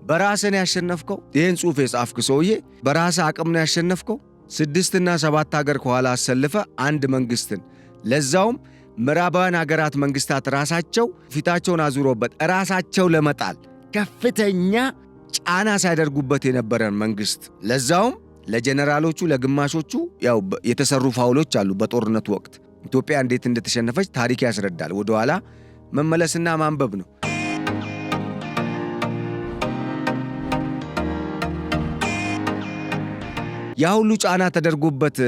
በራስን ያሸነፍከው? ይህን ጽሑፍ የጻፍክ ሰውዬ በራስ አቅም ነው ያሸነፍከው? 6 እና 7 ሀገር ከኋላ አሰልፈ አንድ መንግስትን ለዛውም ምዕራባውያን ሀገራት መንግስታት ራሳቸው ፊታቸውን አዙሮበት ራሳቸው ለመጣል ከፍተኛ ጫና ሲያደርጉበት የነበረን መንግስት ለዛውም ለጀነራሎቹ ለግማሾቹ ያው የተሰሩ ፋውሎች አሉ። በጦርነቱ ወቅት ኢትዮጵያ እንዴት እንደተሸነፈች ታሪክ ያስረዳል። ወደኋላ መመለስና ማንበብ ነው። ያ ሁሉ ጫና ተደርጎበት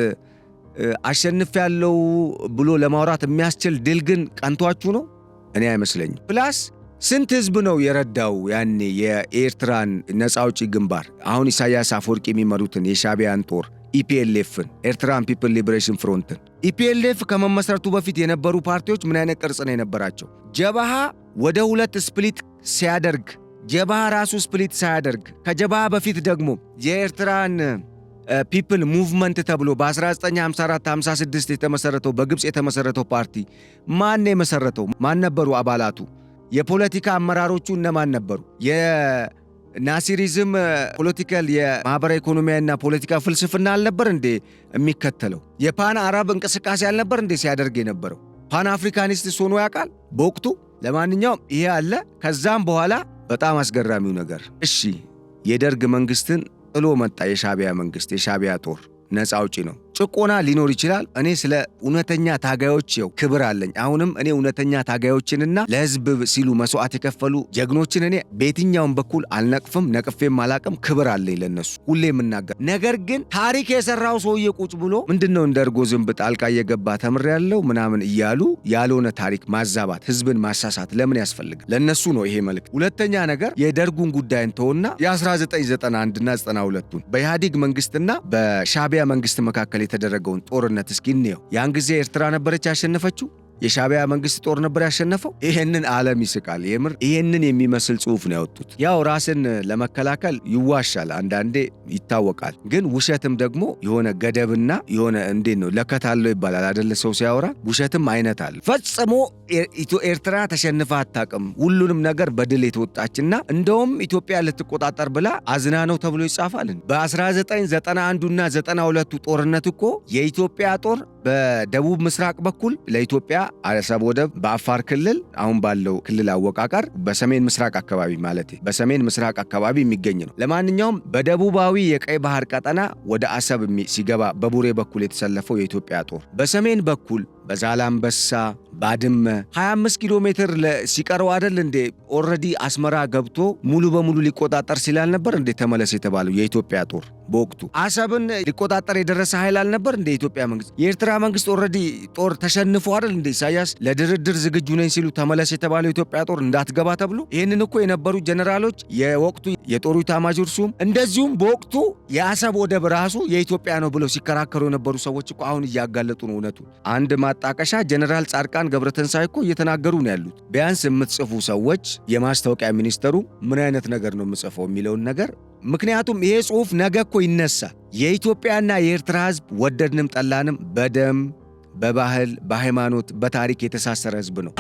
አሸንፍ ያለው ብሎ ለማውራት የሚያስችል ድል ግን ቀንቷችሁ ነው? እኔ አይመስለኝም። ፕላስ ስንት ህዝብ ነው የረዳው ያኔ የኤርትራን ነፃ አውጪ ግንባር? አሁን ኢሳያስ አፈወርቂ የሚመሩትን የሻዕቢያን ጦር ኢፒኤልኤፍን፣ ኤርትራን ፒፕል ሊበሬሽን ፍሮንትን። ኢፒኤልኤፍ ከመመስረቱ በፊት የነበሩ ፓርቲዎች ምን አይነት ቅርጽ ነው የነበራቸው? ጀብሃ ወደ 2 ስፕሊት ሲያደርግ፣ ጀብሃ ራሱ ስፕሊት ሳያደርግ ከጀብሃ በፊት ደግሞ የኤርትራን ፒፕል ሙቭመንት ተብሎ በ1954-56 የተመሰረተው በግብፅ የተመሰረተው ፓርቲ ማን የመሰረተው? ማን ነበሩ አባላቱ? የፖለቲካ አመራሮቹ እነማን ነበሩ? የናሲሪዝም ፖለቲካል የማህበራዊ ኢኮኖሚያዊና ፖለቲካ ፍልስፍና አልነበር እንዴ የሚከተለው? የፓን አረብ እንቅስቃሴ አልነበር እንዴ ሲያደርግ የነበረው? ፓን አፍሪካኒስት ሆኖ ያውቃል በወቅቱ? ለማንኛውም ይሄ አለ። ከዛም በኋላ በጣም አስገራሚው ነገር እሺ የደርግ መንግስትን ጥሎ መጣ። የሻዕቢያ መንግስት የሻዕቢያ ጦር ነፃ አውጪ ነው። ጭቆና ሊኖር ይችላል። እኔ ስለ እውነተኛ ታጋዮች ክብር አለኝ። አሁንም እኔ እውነተኛ ታጋዮችንና ለህዝብ ሲሉ መስዋዕት የከፈሉ ጀግኖችን እኔ በየትኛውም በኩል አልነቅፍም፣ ነቅፌም አላቅም። ክብር አለኝ ለነሱ ሁሌ የምናገር። ነገር ግን ታሪክ የሰራው ሰውዬ ቁጭ ብሎ ምንድነው እንደ እርጎ ዝንብ ጣልቃ እየገባ ተምሬያለሁ ምናምን እያሉ ያልሆነ ታሪክ ማዛባት፣ ህዝብን ማሳሳት ለምን ያስፈልጋል? ለነሱ ነው ይሄ መልእክት። ሁለተኛ ነገር የደርጉን ጉዳይን ተውና የ1991 እና 92ቱን በኢህአዴግ መንግስትና በሻዕቢያ መንግስት መካከል የተደረገውን ጦርነት እስኪ እንየው። ያን ጊዜ ኤርትራ ነበረች ያሸነፈችው? የሻዕቢያ መንግስት ጦር ነበር ያሸነፈው? ይሄንን ዓለም ይስቃል። የምር ይሄንን የሚመስል ጽሑፍ ነው ያወጡት። ያው ራስን ለመከላከል ይዋሻል፣ አንዳንዴ ይታወቃል። ግን ውሸትም ደግሞ የሆነ ገደብና የሆነ እንዴት ነው ለከታለው ይባላል አይደለ? ሰው ሲያወራ ውሸትም አይነት አለ። ፈጽሞ ኤርትራ ተሸንፋ አታውቅም። ሁሉንም ነገር በድል የተወጣችና እንደውም ኢትዮጵያ ልትቆጣጠር ብላ አዝና ነው ተብሎ ይጻፋል። በ1991 እና 92ቱ ጦርነት እኮ የኢትዮጵያ ጦር በደቡብ ምስራቅ በኩል ለኢትዮጵያ አሰብ ወደብ በአፋር ክልል አሁን ባለው ክልል አወቃቀር በሰሜን ምስራቅ አካባቢ ማለት በሰሜን ምስራቅ አካባቢ የሚገኝ ነው። ለማንኛውም በደቡባዊ የቀይ ባህር ቀጠና ወደ አሰብ ሲገባ በቡሬ በኩል የተሰለፈው የኢትዮጵያ ጦር በሰሜን በኩል በዛላምበሳ ባድመ 25 ኪሎ ሜትር ሲቀረው አይደል እንዴ ኦልሬዲ አስመራ ገብቶ ሙሉ በሙሉ ሊቆጣጠር ሲላል ነበር እንዴ ተመለስ የተባለው የኢትዮጵያ ጦር? በወቅቱ አሰብን ሊቆጣጠር የደረሰ ኃይል አልነበር እንዴ የኢትዮጵያ መንግስት? የኤርትራ መንግስት ኦልሬዲ ጦር ተሸንፎ አይደል እንዴ ኢሳያስ ለድርድር ዝግጁ ነኝ ሲሉ ተመለስ የተባለው የኢትዮጵያ ጦር እንዳትገባ ተብሎ? ይህንን እኮ የነበሩ ጀነራሎች የወቅቱ የጦሩ ኤታማዦር ሹም እንደዚሁም በወቅቱ የአሰብ ወደብ ራሱ የኢትዮጵያ ነው ብለው ሲከራከሩ የነበሩ ሰዎች እኮ አሁን እያጋለጡ ነው እውነቱ። አንድ ማጣቀሻ ጀነራል ጻድቃን ገብረተንሳይ እኮ እየተናገሩ ነው ያሉት። ቢያንስ የምትጽፉ ሰዎች የማስታወቂያ ሚኒስተሩ ምን አይነት ነገር ነው የምጽፈው የሚለውን ነገር፣ ምክንያቱም ይሄ ጽሑፍ ነገ እኮ ይነሳል። የኢትዮጵያና የኤርትራ ህዝብ ወደድንም ጠላንም በደም በባህል በሃይማኖት በታሪክ የተሳሰረ ህዝብ ነው።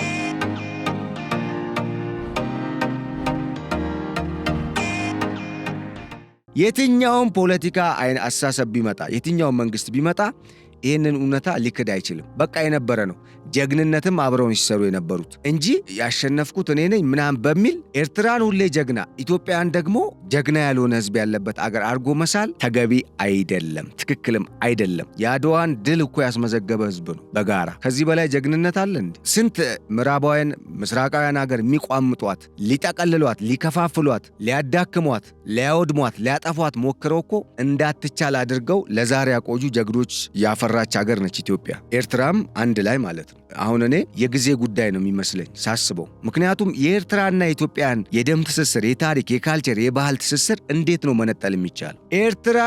የትኛውም ፖለቲካ አስተሳሰብ ቢመጣ የትኛውም መንግስት ቢመጣ ይህንን እውነታ ሊክድ አይችልም። በቃ የነበረ ነው። ጀግንነትም አብረውን ሲሰሩ የነበሩት እንጂ ያሸነፍኩት እኔ ነኝ ምናምን በሚል ኤርትራን ሁሌ ጀግና ኢትዮጵያን ደግሞ ጀግና ያልሆነ ህዝብ ያለበት አገር አድርጎ መሳል ተገቢ አይደለም፣ ትክክልም አይደለም። የአድዋን ድል እኮ ያስመዘገበ ህዝብ ነው በጋራ። ከዚህ በላይ ጀግንነት አለ እንዴ? ስንት ምዕራባውያን ምስራቃውያን ሀገር የሚቋምጧት፣ ሊጠቀልሏት፣ ሊከፋፍሏት፣ ሊያዳክሟት፣ ሊያወድሟት፣ ሊያጠፏት ሞክረው እኮ እንዳትቻል አድርገው ለዛሬ ያቆዩ ጀግኖች ያፈራች ሀገር ነች ኢትዮጵያ። ኤርትራም አንድ ላይ ማለት ነው። አሁን እኔ የጊዜ ጉዳይ ነው የሚመስለኝ ሳስበው። ምክንያቱም የኤርትራና የኢትዮጵያን የደም ትስስር፣ የታሪክ፣ የካልቸር፣ የባህል ትስስር እንዴት ነው መነጠል የሚቻል? ኤርትራ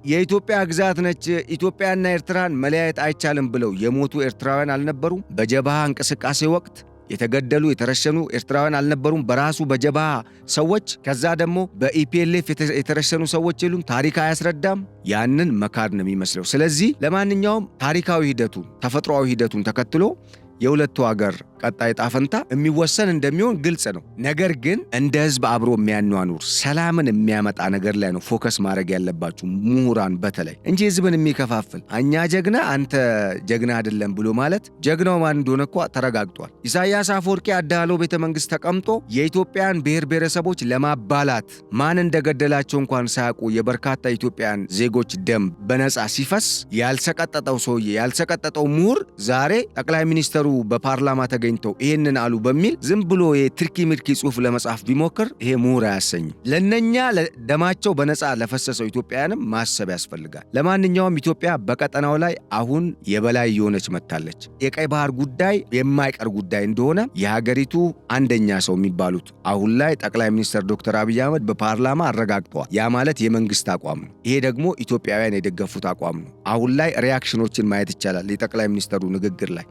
የኢትዮጵያ ግዛት ነች፣ ኢትዮጵያና ኤርትራን መለያየት አይቻልም ብለው የሞቱ ኤርትራውያን አልነበሩም? በጀብሃ እንቅስቃሴ ወቅት የተገደሉ የተረሸኑ ኤርትራውያን አልነበሩም? በራሱ በጀብሃ ሰዎች፣ ከዛ ደግሞ በኢፒኤልኤፍ የተረሸኑ ሰዎች የሉም? ታሪክ አያስረዳም? ያንን መካድ ነው የሚመስለው። ስለዚህ ለማንኛውም ታሪካዊ ሂደቱን ተፈጥሯዊ ሂደቱን ተከትሎ የሁለቱ ሀገር ቀጣይ ጣፈንታ የሚወሰን እንደሚሆን ግልጽ ነው። ነገር ግን እንደ ህዝብ አብሮ የሚያኗኑር ሰላምን የሚያመጣ ነገር ላይ ነው ፎከስ ማድረግ ያለባችሁ ምሁራን በተለይ እንጂ ህዝብን የሚከፋፍል እኛ ጀግና አንተ ጀግና አይደለም ብሎ ማለት ጀግናው ማን እንደሆነ እኮ ተረጋግጧል። ኢሳያስ አፈወርቂ አዳሎ ቤተ መንግስት ተቀምጦ የኢትዮጵያን ብሔር ብሔረሰቦች ለማባላት ማን እንደገደላቸው እንኳን ሳያውቁ የበርካታ ኢትዮጵያን ዜጎች ደም በነፃ ሲፈስ ያልሰቀጠጠው ሰውዬ ያልሰቀጠጠው ምሁር ዛሬ ጠቅላይ ሚኒስትሩ በፓርላማ ተገኝተው ይሄንን አሉ በሚል ዝም ብሎ የትርኪ ምርኪ ጽሑፍ ለመጻፍ ቢሞክር ይሄ ምሁር አያሰኝም። ለነኛ ደማቸው በነፃ ለፈሰሰው ኢትዮጵያውያንም ማሰብ ያስፈልጋል። ለማንኛውም ኢትዮጵያ በቀጠናው ላይ አሁን የበላይ የሆነች መጥታለች። የቀይ ባህር ጉዳይ የማይቀር ጉዳይ እንደሆነ የሀገሪቱ አንደኛ ሰው የሚባሉት አሁን ላይ ጠቅላይ ሚኒስትር ዶክተር አብይ አህመድ በፓርላማ አረጋግጠዋል። ያ ማለት የመንግስት አቋም ነው። ይሄ ደግሞ ኢትዮጵያውያን የደገፉት አቋም ነው። አሁን ላይ ሪያክሽኖችን ማየት ይቻላል የጠቅላይ ሚኒስትሩ ንግግር ላይ።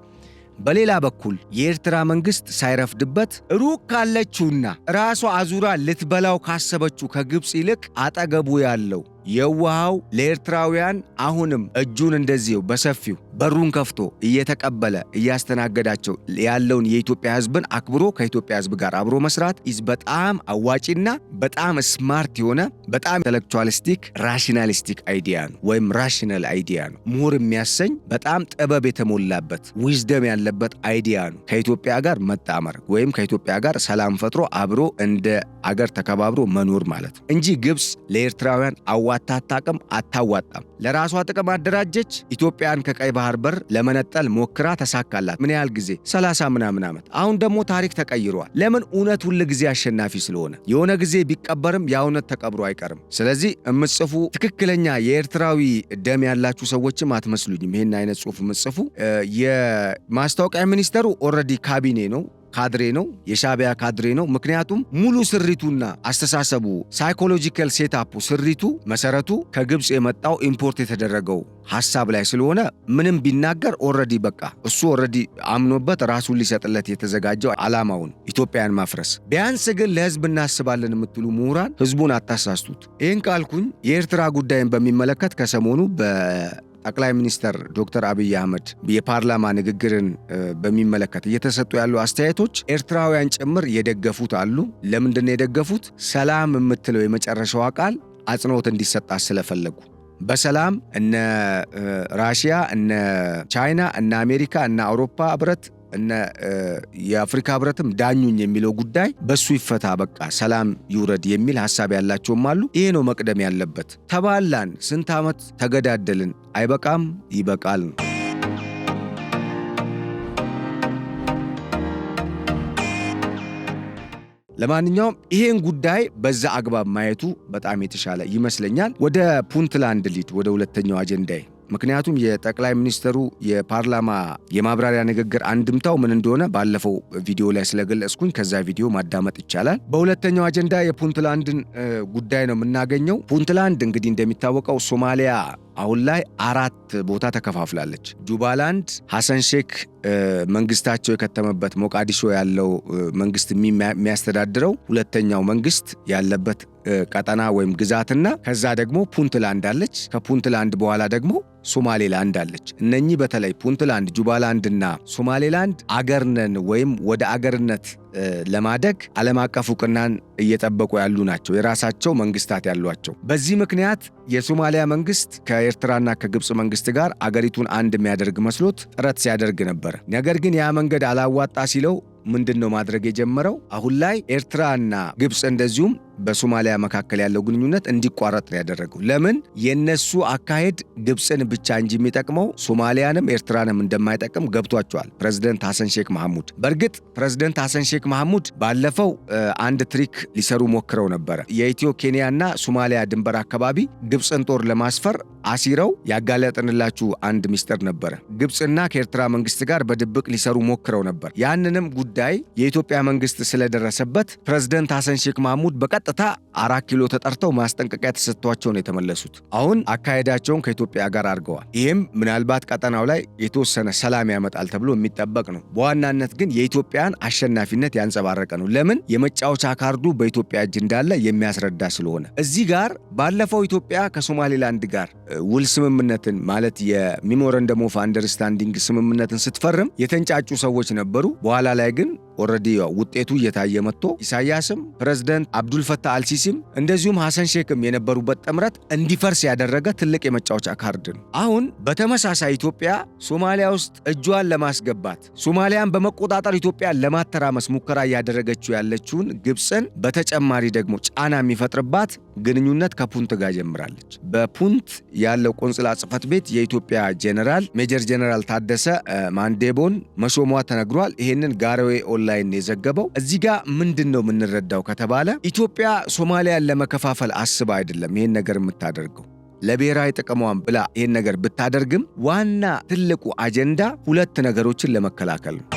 በሌላ በኩል የኤርትራ መንግስት ሳይረፍድበት ሩቅ ካለችውና ራሷ አዙራ ልትበላው ካሰበችው ከግብፅ ይልቅ አጠገቡ ያለው የዋሃው ለኤርትራውያን አሁንም እጁን እንደዚሁ በሰፊው በሩን ከፍቶ እየተቀበለ እያስተናገዳቸው ያለውን የኢትዮጵያ ህዝብን አክብሮ ከኢትዮጵያ ህዝብ ጋር አብሮ መስራት በጣም አዋጪና በጣም ስማርት የሆነ በጣም ኢንተሌክቹዋሊስቲክ ራሽናሊስቲክ አይዲያ ነው፣ ወይም ራሽናል አይዲያ ነው። ምሁር የሚያሰኝ በጣም ጥበብ የተሞላበት ዊዝደም ያለበት አይዲያ ነው። ከኢትዮጵያ ጋር መጣመር ወይም ከኢትዮጵያ ጋር ሰላም ፈጥሮ አብሮ እንደ አገር ተከባብሮ መኖር ማለት ነው እንጂ ግብፅ ለኤርትራውያን አታጣቅም አታዋጣም። ለራሷ ጥቅም አደራጀች። ኢትዮጵያን ከቀይ ባህር በር ለመነጠል ሞክራ ተሳካላት። ምን ያህል ጊዜ? 30 ምናምን ዓመት። አሁን ደግሞ ታሪክ ተቀይሯል። ለምን? እውነት ሁል ጊዜ አሸናፊ ስለሆነ። የሆነ ጊዜ ቢቀበርም ያ እውነት ተቀብሮ አይቀርም። ስለዚህ የምትጽፉ ትክክለኛ የኤርትራዊ ደም ያላችሁ ሰዎችም አትመስሉኝም። ይሄን አይነት ጽሑፍ የምትጽፉ የማስታወቂያ ሚኒስተሩ ኦልሬዲ ካቢኔ ነው፣ ካድሬ ነው፣ የሻቢያ ካድሬ ነው። ምክንያቱም ሙሉ ስሪቱና አስተሳሰቡ ሳይኮሎጂካል ሴታፑ ስሪቱ መሰረቱ ከግብፅ የመጣው ኢምፖርት የተደረገው ሐሳብ ላይ ስለሆነ ምንም ቢናገር ኦልሬዲ በቃ እሱ ኦልሬዲ አምኖበት ራሱን ሊሰጥለት የተዘጋጀው ዓላማውን ኢትዮጵያን ማፍረስ። ቢያንስ ግን ለህዝብ እናስባለን የምትሉ ምሁራን ህዝቡን አታሳስቱት። ይህን ካልኩኝ የኤርትራ ጉዳይን በሚመለከት ከሰሞኑ ጠቅላይ ሚኒስትር ዶክተር አብይ አህመድ የፓርላማ ንግግርን በሚመለከት እየተሰጡ ያሉ አስተያየቶች ኤርትራውያን ጭምር የደገፉት አሉ። ለምንድን ነው የደገፉት? ሰላም የምትለው የመጨረሻዋ ቃል አጽንኦት እንዲሰጣት ስለፈለጉ። በሰላም እነ ራሽያ፣ እነ ቻይና፣ እነ አሜሪካ፣ እነ አውሮፓ ህብረት እነ የአፍሪካ ህብረትም ዳኙኝ የሚለው ጉዳይ በሱ ይፈታ፣ በቃ ሰላም ይውረድ የሚል ሐሳብ ያላቸውም አሉ። ይሄ ነው መቅደም ያለበት። ተባላን፣ ስንት ዓመት ተገዳደልን፣ አይበቃም? ይበቃል ነው። ለማንኛውም ይሄን ጉዳይ በዛ አግባብ ማየቱ በጣም የተሻለ ይመስለኛል። ወደ ፑንትላንድ ሊድ፣ ወደ ሁለተኛው አጀንዳዬ። ምክንያቱም የጠቅላይ ሚኒስትሩ የፓርላማ የማብራሪያ ንግግር አንድምታው ምን እንደሆነ ባለፈው ቪዲዮ ላይ ስለገለጽኩኝ ከዛ ቪዲዮ ማዳመጥ ይቻላል። በሁለተኛው አጀንዳ የፑንትላንድን ጉዳይ ነው የምናገኘው። ፑንትላንድ እንግዲህ እንደሚታወቀው ሶማሊያ አሁን ላይ 4 ቦታ ተከፋፍላለች። ጁባላንድ ሐሰን ሼክ መንግስታቸው የከተመበት ሞቃዲሾ ያለው መንግስት የሚያስተዳድረው ሁለተኛው መንግስት ያለበት ቀጠና ወይም ግዛትና ከዛ ደግሞ ፑንትላንድ አለች። ከፑንትላንድ በኋላ ደግሞ ሶማሌላንድ አለች። እነኚህ በተለይ ፑንትላንድ፣ ጁባላንድና ሶማሌላንድ አገርነን ወይም ወደ አገርነት ለማደግ ዓለም አቀፍ ዕውቅናን እየጠበቁ ያሉ ናቸው፣ የራሳቸው መንግስታት ያሏቸው። በዚህ ምክንያት የሶማሊያ መንግስት ከኤርትራና ከግብፅ መንግስት ጋር አገሪቱን አንድ የሚያደርግ መስሎት ጥረት ሲያደርግ ነበር። ነገር ግን ያ መንገድ አላዋጣ ሲለው ምንድነው ማድረግ የጀመረው? አሁን ላይ ኤርትራና ግብፅ እንደዚሁም በሶማሊያ መካከል ያለው ግንኙነት እንዲቋረጥ ነው ያደረገው። ለምን? የነሱ አካሄድ ግብፅን ብቻ እንጂ የሚጠቅመው ሶማሊያንም ኤርትራንም እንደማይጠቅም ገብቷቸዋል ፕሬዝዳንት ሐሰን ሼክ መሐሙድ። በእርግጥ ፕሬዝዳንት ሐሰን ሼክ መሐሙድ ባለፈው አንድ ትሪክ ሊሰሩ ሞክረው ነበረ። የኢትዮ ኬንያና ሶማሊያ ድንበር አካባቢ ግብፅን ጦር ለማስፈር አሲረው ያጋለጥንላችሁ አንድ ሚስጥር ነበረ። ግብፅና ከኤርትራ መንግስት ጋር በድብቅ ሊሰሩ ሞክረው ነበር። ያንንም ጉዳይ የኢትዮጵያ መንግስት ስለደረሰበት ፕሬዝዳንት ሐሰን ሼክ መሐሙድ በቀጥታ 4 ኪሎ ተጠርተው ማስጠንቀቂያ ተሰጥቷቸው ነው የተመለሱት። አሁን አካሄዳቸውን ከኢትዮጵያ ጋር አድርገዋል። ይህም ምናልባት ቀጠናው ላይ የተወሰነ ሰላም ያመጣል ተብሎ የሚጠበቅ ነው። በዋናነት ግን የኢትዮጵያን አሸናፊነት ያንጸባረቀ ነው። ለምን? የመጫወቻ ካርዱ በኢትዮጵያ እጅ እንዳለ የሚያስረዳ ስለሆነ። እዚህ ጋር ባለፈው ኢትዮጵያ ከሶማሌላንድ ጋር ውል ስምምነትን ማለት የሚሞረንደም ኦፍ አንደርስታንዲንግ ስምምነትን ስትፈርም የተንጫጩ ሰዎች ነበሩ። በኋላ ላይ ግን ኦልሬዲ ውጤቱ እየታየ መጥቶ ኢሳያስም ፕሬዝዳንት አብዱልፈታህ አልሲሲም እንደዚሁም ሐሰን ሼክም የነበሩበት ጥምረት እንዲፈርስ ያደረገ ትልቅ የመጫወቻ ካርድ ነው። አሁን በተመሳሳይ ኢትዮጵያ ሶማሊያ ውስጥ እጇን ለማስገባት ሶማሊያን በመቆጣጠር ኢትዮጵያን ለማተራመስ ሙከራ እያደረገችው ያለችውን ግብፅን በተጨማሪ ደግሞ ጫና የሚፈጥርባት ግንኙነት ከፑንት ጋር ጀምራለች። በፑንት ያለው ቆንጽላ ጽሕፈት ቤት የኢትዮጵያ ጄኔራል ሜጀር ጄኔራል ታደሰ ማንዴቦን መሾሟ ተነግሯል። ይሄንን ጋርዌ ኦንላይን የዘገበው። እዚህ ጋር ምንድነው የምንረዳው ከተባለ ኢትዮጵያ ሶማሊያን ለመከፋፈል አስባ አይደለም ይሄን ነገር የምታደርገው። ለብሔራዊ ጥቅሟን ብላ ይሄን ነገር ብታደርግም ዋና ትልቁ አጀንዳ 2 ነገሮችን ለመከላከል ነው።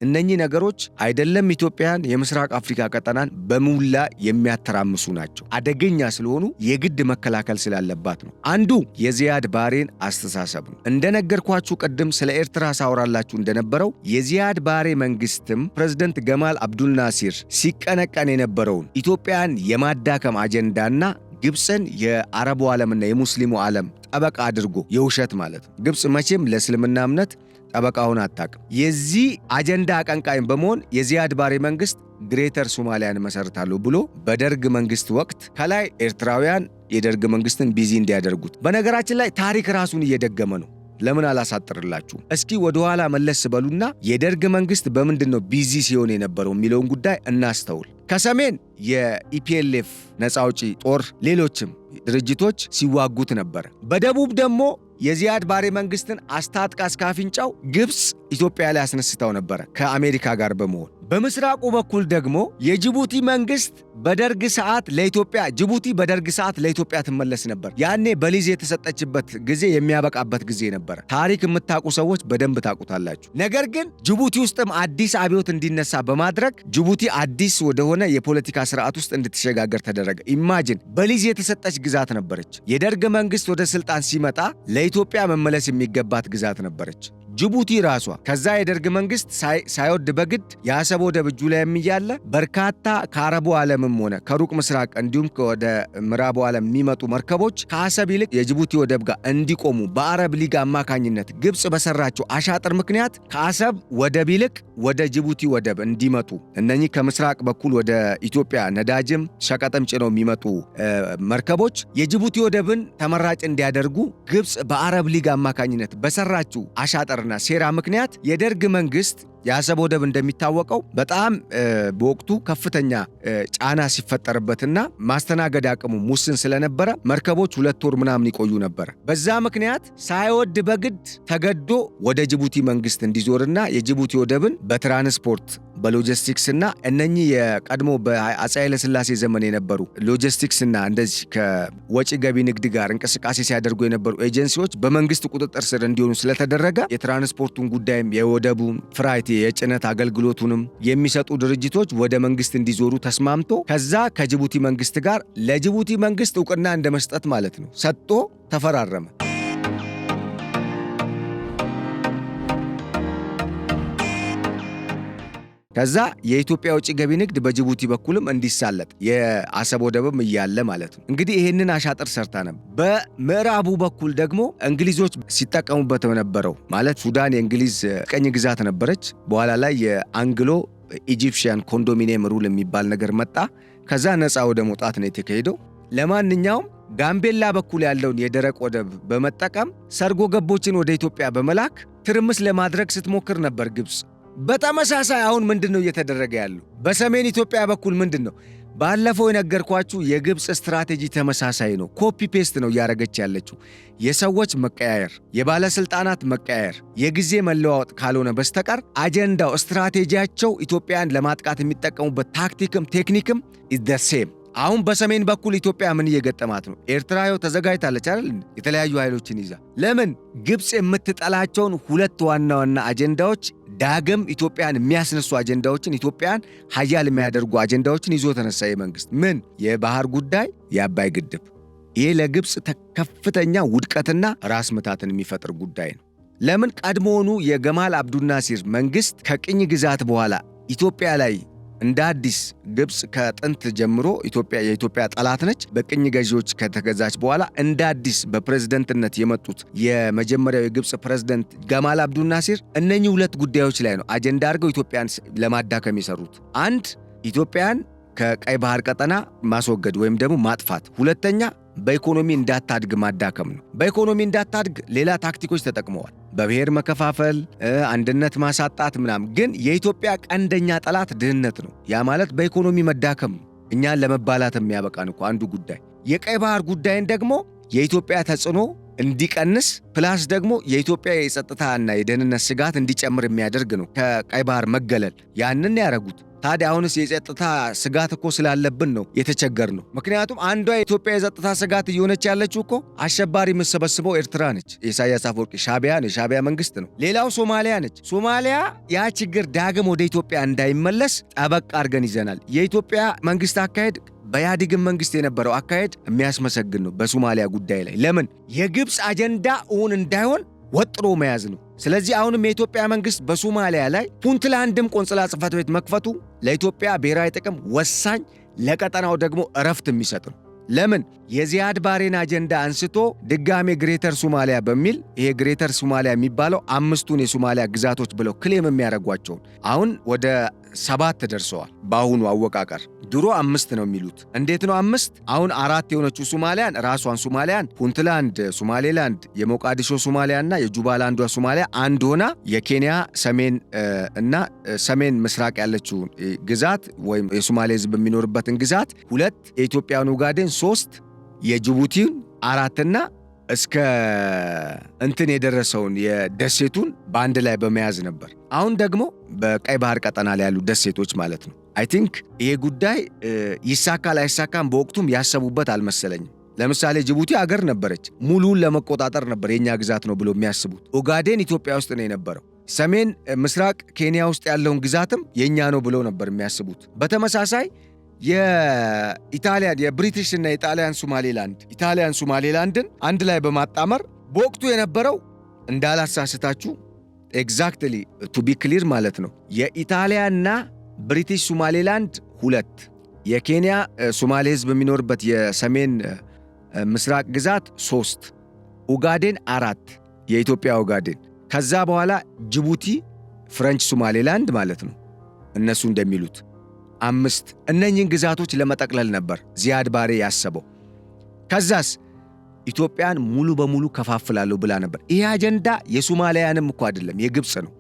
እነኚህ ነገሮች አይደለም ኢትዮጵያን የምስራቅ አፍሪካ ቀጠናን በሙላ የሚያተራምሱ ናቸው። አደገኛ ስለሆኑ የግድ መከላከል ስላለባት ነው። አንዱ የዚያድ ባሬን አስተሳሰብ ነው። እንደነገርኳችሁ ቅድም ስለ ኤርትራ ሳወራላችሁ እንደነበረው የዚያድ ባሬ መንግስትም ፕሬዝዳንት ገማል አብዱል ናሲር ሲቀነቀን የነበረውን ኢትዮጵያን የማዳከም አጀንዳና ግብፅን የአረቡ ዓለምና የሙስሊሙ ዓለም ጠበቃ አድርጎ የውሸት ማለት ነው። ግብፅ መቼም ለእስልምና እምነት ጠበቃውን አታውቅም። የዚህ አጀንዳ አቀንቃኝ በመሆን የዚያድ ባሬ መንግስት ግሬተር ሶማሊያን መሰርታለሁ ብሎ በደርግ መንግስት ወቅት ከላይ ኤርትራውያን የደርግ መንግስትን ቢዚ እንዲያደርጉት፣ በነገራችን ላይ ታሪክ ራሱን እየደገመ ነው። ለምን አላሳጥርላችሁ? እስኪ ወደ ኋላ መለስ በሉና የደርግ መንግስት በምንድነው ቢዚ ሲሆን የነበረው የሚለውን ጉዳይ እናስተውል። ከሰሜን የኢፒኤልኤፍ ነፃ አውጪ ጦር ሌሎችም ድርጅቶች ሲዋጉት ነበር። በደቡብ ደግሞ የዚያድ ባሬ መንግስትን አስታጥቃ እስከ አፍንጫው ግብፅ ኢትዮጵያ ላይ አስነስተው ነበር ከአሜሪካ ጋር በመሆን። በምስራቁ በኩል ደግሞ የጅቡቲ መንግስት በደርግ ሰዓት ለኢትዮጵያ ጅቡቲ በደርግ ሰዓት ለኢትዮጵያ ትመለስ ነበር። ያኔ በሊዝ የተሰጠችበት ጊዜ የሚያበቃበት ጊዜ ነበር። ታሪክ የምታውቁ ሰዎች በደንብ ታውቁታላችሁ። ነገር ግን ጅቡቲ ውስጥም አዲስ አብዮት እንዲነሳ በማድረግ ጅቡቲ አዲስ ወደሆነ የፖለቲካ ስርዓት ውስጥ እንድትሸጋገር ተደረገ። ኢማጂን፣ በሊዝ የተሰጠች ግዛት ነበረች። የደርግ መንግስት ወደ ስልጣን ሲመጣ ለኢትዮጵያ መመለስ የሚገባት ግዛት ነበረች ጅቡቲ ራሷ። ከዛ የደርግ መንግስት ሳይወድ በግድ የአሰብ ወደብ እጁ ላይ የሚያለ በርካታ ከአረቡ ዓለምም ሆነ ከሩቅ ምስራቅ እንዲሁም ወደ ምዕራቡ ዓለም የሚመጡ መርከቦች ከአሰብ ይልቅ የጅቡቲ ወደብ ጋር እንዲቆሙ በአረብ ሊግ አማካኝነት ግብፅ በሰራቸው አሻጥር ምክንያት ከአሰብ ወደብ ይልቅ ወደ ጅቡቲ ወደብ እንዲመጡ እነኚህ ከምስራቅ በኩል ወደ ኢትዮጵያ ነዳጅም ሸቀጥም ጭነው የሚመጡ መርከቦች የጅቡቲ ወደብን ተመራጭ እንዲያደርጉ ግብፅ በአረብ ሊግ አማካኝነት በሰራችው አሻጥር ሴራ ምክንያት የደርግ መንግስት የአሰብ ወደብ እንደሚታወቀው በጣም በወቅቱ ከፍተኛ ጫና ሲፈጠርበትና ማስተናገድ አቅሙ ሙስን ስለነበረ መርከቦች 2 ወር ምናምን ይቆዩ ነበር። በዛ ምክንያት ሳይወድ በግድ ተገዶ ወደ ጅቡቲ መንግስት እንዲዞርና የጅቡቲ ወደብን በትራንስፖርት በሎጂስቲክስና እነኚህ የቀድሞ በአፄ ኃይለ ሥላሴ ዘመን የነበሩ ሎጂስቲክስና እንደዚህ ከወጪ ገቢ ንግድ ጋር እንቅስቃሴ ሲያደርጉ የነበሩ ኤጀንሲዎች በመንግስት ቁጥጥር ስር እንዲሆኑ ስለተደረገ የትራንስፖርቱን ጉዳይም የወደቡን ፍራይት የጭነት አገልግሎቱንም የሚሰጡ ድርጅቶች ወደ መንግስት እንዲዞሩ ተስማምቶ ከዛ ከጅቡቲ መንግስት ጋር ለጅቡቲ መንግስት ዕውቅና እንደመስጠት ማለት ነው ሰጥቶ ተፈራረመ። ከዛ የኢትዮጵያ ውጪ ገቢ ንግድ በጅቡቲ በኩልም እንዲሳለጥ የአሰብ ወደብም እያለ ማለት ነው። እንግዲህ ይህንን አሻጥር ሰርታ ነበር። በምዕራቡ በኩል ደግሞ እንግሊዞች ሲጠቀሙበት የነበረው ማለት ሱዳን የእንግሊዝ ቀኝ ግዛት ነበረች። በኋላ ላይ የአንግሎ ኢጂፕሽያን ኮንዶሚኒየም ሩል የሚባል ነገር መጣ። ከዛ ነፃ ወደ መውጣት ነው የተካሄደው። ለማንኛውም ጋምቤላ በኩል ያለውን የደረቅ ወደብ በመጠቀም ሰርጎ ገቦችን ወደ ኢትዮጵያ በመላክ ትርምስ ለማድረግ ስትሞክር ነበር ግብፅ። በተመሳሳይ አሁን ምንድነው እየተደረገ ያለው? በሰሜን ኢትዮጵያ በኩል ምንድነው? ባለፈው የነገርኳችሁ የግብፅ ስትራቴጂ ተመሳሳይ ነው። ኮፒ ፔስት ነው እያደረገች ያለችው። የሰዎች መቀያየር፣ የባለስልጣናት መቀያየር፣ የጊዜ መለዋወጥ ካልሆነ በስተቀር አጀንዳው፣ ስትራቴጂያቸው ኢትዮጵያን ለማጥቃት የሚጠቀሙበት ታክቲክም ቴክኒክም is the same። አሁን በሰሜን በኩል ኢትዮጵያ ምን እየገጠማት ነው? ኤርትራ ተዘጋጅታለች አይደል? የተለያዩ ኃይሎችን ይዛ። ለምን? ግብፅ የምትጠላቸውን ሁለት ዋና ዋና አጀንዳዎች ዳግም ኢትዮጵያን የሚያስነሱ አጀንዳዎችን፣ ኢትዮጵያን ሀያል የሚያደርጉ አጀንዳዎችን ይዞ ተነሳ የመንግስት። ምን? የባህር ጉዳይ፣ የአባይ ግድብ። ይህ ለግብፅ ከፍተኛ ውድቀትና ራስ ምታትን የሚፈጥር ጉዳይ ነው። ለምን? ቀድሞውኑ የገማል አብዱናሲር መንግስት ከቅኝ ግዛት በኋላ ኢትዮጵያ ላይ እንደ አዲስ ግብፅ ከጥንት ጀምሮ የኢትዮጵያ ጠላት ነች። በቅኝ ገዢዎች ከተገዛች በኋላ እንደ አዲስ በፕሬዝደንትነት የመጡት የመጀመሪያው የግብፅ ፕሬዝደንት ገማል አብዱናሲር እነኚህ ሁለት ጉዳዮች ላይ ነው አጀንዳ አድርገው ኢትዮጵያን ለማዳከም የሰሩት። አንድ፣ ኢትዮጵያን ከቀይ ባህር ቀጠና ማስወገድ ወይም ደግሞ ማጥፋት። ሁለተኛ፣ በኢኮኖሚ እንዳታድግ ማዳከም ነው። በኢኮኖሚ እንዳታድግ ሌላ ታክቲኮች ተጠቅመዋል። በብሔር መከፋፈል፣ አንድነት ማሳጣት ምናምን። ግን የኢትዮጵያ ቀንደኛ ጠላት ድህነት ነው። ያ ማለት በኢኮኖሚ መዳከም ነው። እኛን ለመባላት የሚያበቃን እኮ አንዱ ጉዳይ። የቀይ ባህር ጉዳይን ደግሞ የኢትዮጵያ ተጽዕኖ እንዲቀንስ ፕላስ ደግሞ የኢትዮጵያ የጸጥታና የደህንነት ስጋት እንዲጨምር የሚያደርግ ነው። ከቀይ ባህር መገለል ያንን ያደረጉት። ታዲያ አሁንስ የጸጥታ ስጋት እኮ ስላለብን ነው የተቸገር ነው። ምክንያቱም አንዷ የኢትዮጵያ የጸጥታ ስጋት እየሆነች ያለችው እኮ አሸባሪ የምትሰበስበው ኤርትራ ነች። ኢሳያስ አፈወርቂ ሻዕቢያ ነው፣ የሻዕቢያ መንግስት ነው። ሌላው ሶማሊያ ነች። ሶማሊያ ያ ችግር ዳግም ወደ ኢትዮጵያ እንዳይመለስ ጠበቅ አድርገን ይዘናል። የኢትዮጵያ መንግስት አካሄድ በኢህአዴግም መንግስት የነበረው አካሄድ የሚያስመሰግን ነው በሶማሊያ ጉዳይ ላይ። ለምን? የግብፅ አጀንዳ እውን እንዳይሆን ወጥሮ መያዝ ነው። ስለዚህ አሁንም የኢትዮጵያ መንግስት በሶማሊያ ላይ ፑንትላንድም ቆንጽላ ጽሕፈት ቤት መክፈቱ ለኢትዮጵያ ብሔራዊ ጥቅም ወሳኝ፣ ለቀጠናው ደግሞ እረፍት የሚሰጥ ነው። ለምን? የዚያድ ባሬን አጀንዳ አንስቶ ድጋሜ ግሬተር ሶማሊያ በሚል ይሄ ግሬተር ሶማሊያ የሚባለው አምስቱን የሶማሊያ ግዛቶች ብለው ክሌም የሚያደርጓቸውን አሁን ወደ 7 ደርሰዋል በአሁኑ አወቃቀር። ድሮ 5 ነው የሚሉት። እንዴት ነው 5? አሁን 4 የሆነችው ሶማሊያን ራሷን ሶማሊያን፣ ፑንትላንድ ሶማሌላንድ፣ የሞቃዲሾ ሶማሊያና የጁባላንዷ ሶማሊያ አንድ ሆና የኬንያ ሰሜን እና ሰሜን ምስራቅ ያለችውን ግዛት ወይም የሶማሌ ህዝብ የሚኖርበትን ግዛት 2፣ የኢትዮጵያን ኡጋዴን 3፣ የጅቡቲን 4ና እስከ እንትን የደረሰውን የደሴቱን በአንድ ላይ በመያዝ ነበር። አሁን ደግሞ በቀይ ባህር ቀጠና ላይ ያሉ ደሴቶች ማለት ነው። አይ ቲንክ ይሄ ጉዳይ ይሳካል አይሳካም በወቅቱም ያሰቡበት አልመሰለኝም። ለምሳሌ ጅቡቲ አገር ነበረች፣ ሙሉውን ለመቆጣጠር ነበር የኛ ግዛት ነው ብሎ የሚያስቡት። ኦጋዴን ኢትዮጵያ ውስጥ ነው የነበረው። ሰሜን ምስራቅ ኬንያ ውስጥ ያለውን ግዛትም የኛ ነው ብሎ ነበር የሚያስቡት። በተመሳሳይ የኢጣሊያን የብሪቲሽ እና የጣሊያን ሶማሌላንድን አንድ ላይ በማጣመር በወቅቱ የነበረው እንዳላሳስታችሁ ኤግዛክትሊ ቱ ቢ ክሊር ማለት ነው የኢጣሊያና ብሪቲሽ ሶማሌላንድ 2፣ የኬንያ ሶማሌ ህዝብ የሚኖርበት የሰሜን ምስራቅ ግዛት 3፣ ኡጋዴን 4፣ የኢትዮጵያ ኡጋዴን። ከዛ በኋላ ጅቡቲ ፍሬንች ሶማሌላንድ ማለት ነው እነሱ እንደሚሉት 5። እነኚህን ግዛቶች ለመጠቅለል ነበር ዚያድ ባሬ ያሰበው። ከዛስ ኢትዮጵያን ሙሉ በሙሉ ከፋፍላለሁ ብላ ነበር። ይሄ አጀንዳ የሶማሊያንም እኮ አይደለም የግብፅ ነው።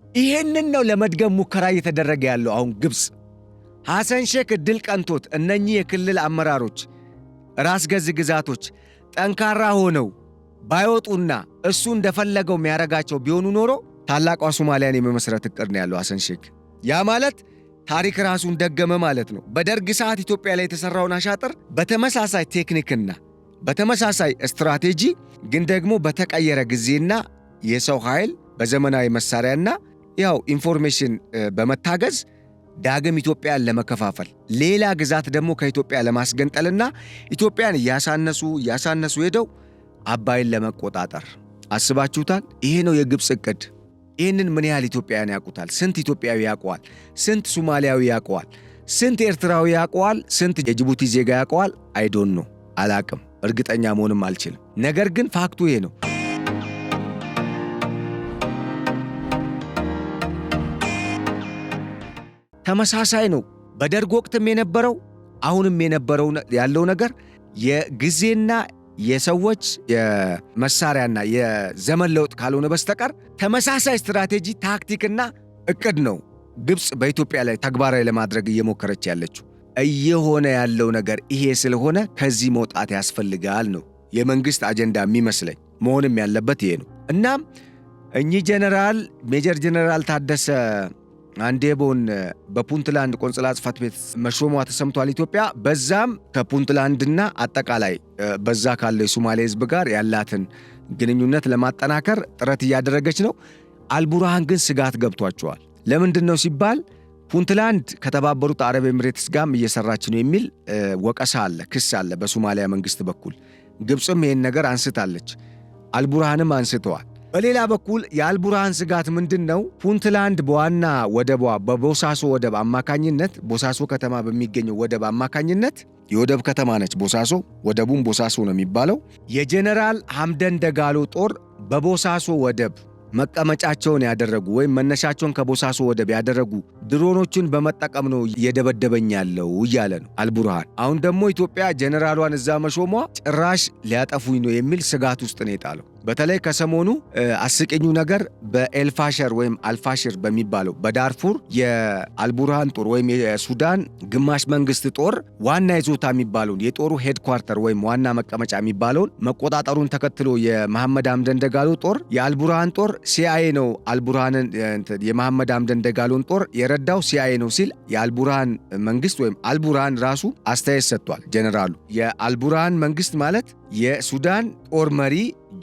ይሄንን ነው ለመድገም ሙከራ እየተደረገ ያለው አሁን ግብፅ። ሐሰን ሼክ እድል ቀንቶት እነኚህ የክልል አመራሮች ራስ ገዝ ግዛቶች ጠንካራ ሆነው ባይወጡና እሱ እንደፈለገው የሚያረጋቸው ቢሆኑ ኖሮ ታላቋ ሶማሊያን የመመስረት እቅድ ነው ያለው ሐሰን ሼክ። ያ ማለት ታሪክ ራሱን ደገመ ማለት ነው። በደርግ ሰዓት ኢትዮጵያ ላይ የተሰራውን አሻጥር በተመሳሳይ ቴክኒክና በተመሳሳይ ስትራቴጂ ግን ደግሞ በተቀየረ ጊዜና የሰው ኃይል በዘመናዊ መሳሪያና ያው ኢንፎርሜሽን በመታገዝ ዳግም ኢትዮጵያን ለመከፋፈል ሌላ ግዛት ደግሞ ከኢትዮጵያ ለማስገንጠልና ኢትዮጵያን እያሳነሱ ሄደው አባይን ለመቆጣጠር አስባችሁታል? ይሄ ነው የግብፅ እቅድ። ይህንን ምን ያህል ኢትዮጵያውያን ያውቁታል? ስንት ኢትዮጵያዊ ያውቀዋል? ስንት ሶማሊያዊ ያውቀዋል? ስንት ኤርትራዊ ያውቀዋል? ስንት የጅቡቲ ዜጋ ያውቀዋል? አይዶን ነው፣ አላቅም፣ እርግጠኛ መሆንም አልችልም። ነገር ግን ፋክቱ ይሄ ነው። ተመሳሳይ ነው። በደርግ ወቅትም የነበረው አሁንም የነበረው ያለው ነገር የጊዜና የሰዎች የመሳሪያና የዘመን ለውጥ ካልሆነ በስተቀር ተመሳሳይ ስትራቴጂ፣ ታክቲክና እቅድ ነው ግብፅ በኢትዮጵያ ላይ ተግባራዊ ለማድረግ እየሞከረች ያለችው። እየሆነ ያለው ነገር ይሄ ስለሆነ ከዚህ መውጣት ያስፈልጋል ነው የመንግስት አጀንዳ የሚመስለኝ። መሆንም ያለበት ይሄ ነው። እናም እኚህ ጀነራል ሜጀር ጀነራል ታደሰ አንዴቦን በፑንትላንድ ቆንጽላ ጽሕፈት ቤት መሾሟ ተሰምቷል ኢትዮጵያ። በዛም ከፑንትላንድና አጠቃላይ በዛ ካለው የሶማሌ ሕዝብ ጋር ያላትን ግንኙነት ለማጠናከር ጥረት እያደረገች ነው። አልቡርሃን ግን ስጋት ገብቷቸዋል። ለምንድን ነው ሲባል ፑንትላንድ ከተባበሩት አረብ ኤምሬትስ ጋርም እየሰራች ነው የሚል ወቀሳ አለ፣ ክስ አለ በሶማሊያ መንግስት በኩል። ግብፅም ይህን ነገር አንስታለች፣ አልቡርሃንም አንስተዋል። በሌላ በኩል የአልቡርሃን ስጋት ምንድን ነው? ፑንትላንድ በዋና ወደቧ በቦሳሶ ወደብ አማካኝነት፣ ቦሳሶ ከተማ በሚገኘው ወደብ አማካኝነት፣ የወደብ ከተማ ነች ቦሳሶ፣ ወደቡም ቦሳሶ ነው የሚባለው። የጀነራል ሐምደን ደጋሎ ጦር በቦሳሶ ወደብ መቀመጫቸውን ያደረጉ ወይም መነሻቸውን ከቦሳሶ ወደብ ያደረጉ ድሮኖችን በመጠቀም ነው እየደበደበኝ ያለው እያለ ነው አልቡርሃን። አሁን ደግሞ ኢትዮጵያ ጀነራሏን እዛ መሾሟ ጭራሽ ሊያጠፉኝ ነው የሚል ስጋት ውስጥ ነው የጣለው። በተለይ ከሰሞኑ አስቂኙ ነገር በኤልፋሸር ወይም አልፋሽር በሚባለው በዳርፉር የአልቡርሃን ጦር ወይም የሱዳን ግማሽ መንግስት ጦር ዋና ይዞታ የሚባለውን የጦሩ ሄድኳርተር ወይም ዋና መቀመጫ የሚባለውን መቆጣጠሩን ተከትሎ የመሐመድ ሐምደን ደጋሎ ጦር የአልቡርሃን ጦር ሲአይኤ ነው አልቡርሃንን የመሐመድ ሐምደን ደጋሎን ጦር የረዳው ሲአይኤ ነው ሲል የአልቡርሃን መንግስት ወይም አልቡርሃን ራሱ አስተያየት ሰጥቷል። ጀነራሉ የአልቡርሃን መንግስት ማለት የሱዳን ጦር መሪ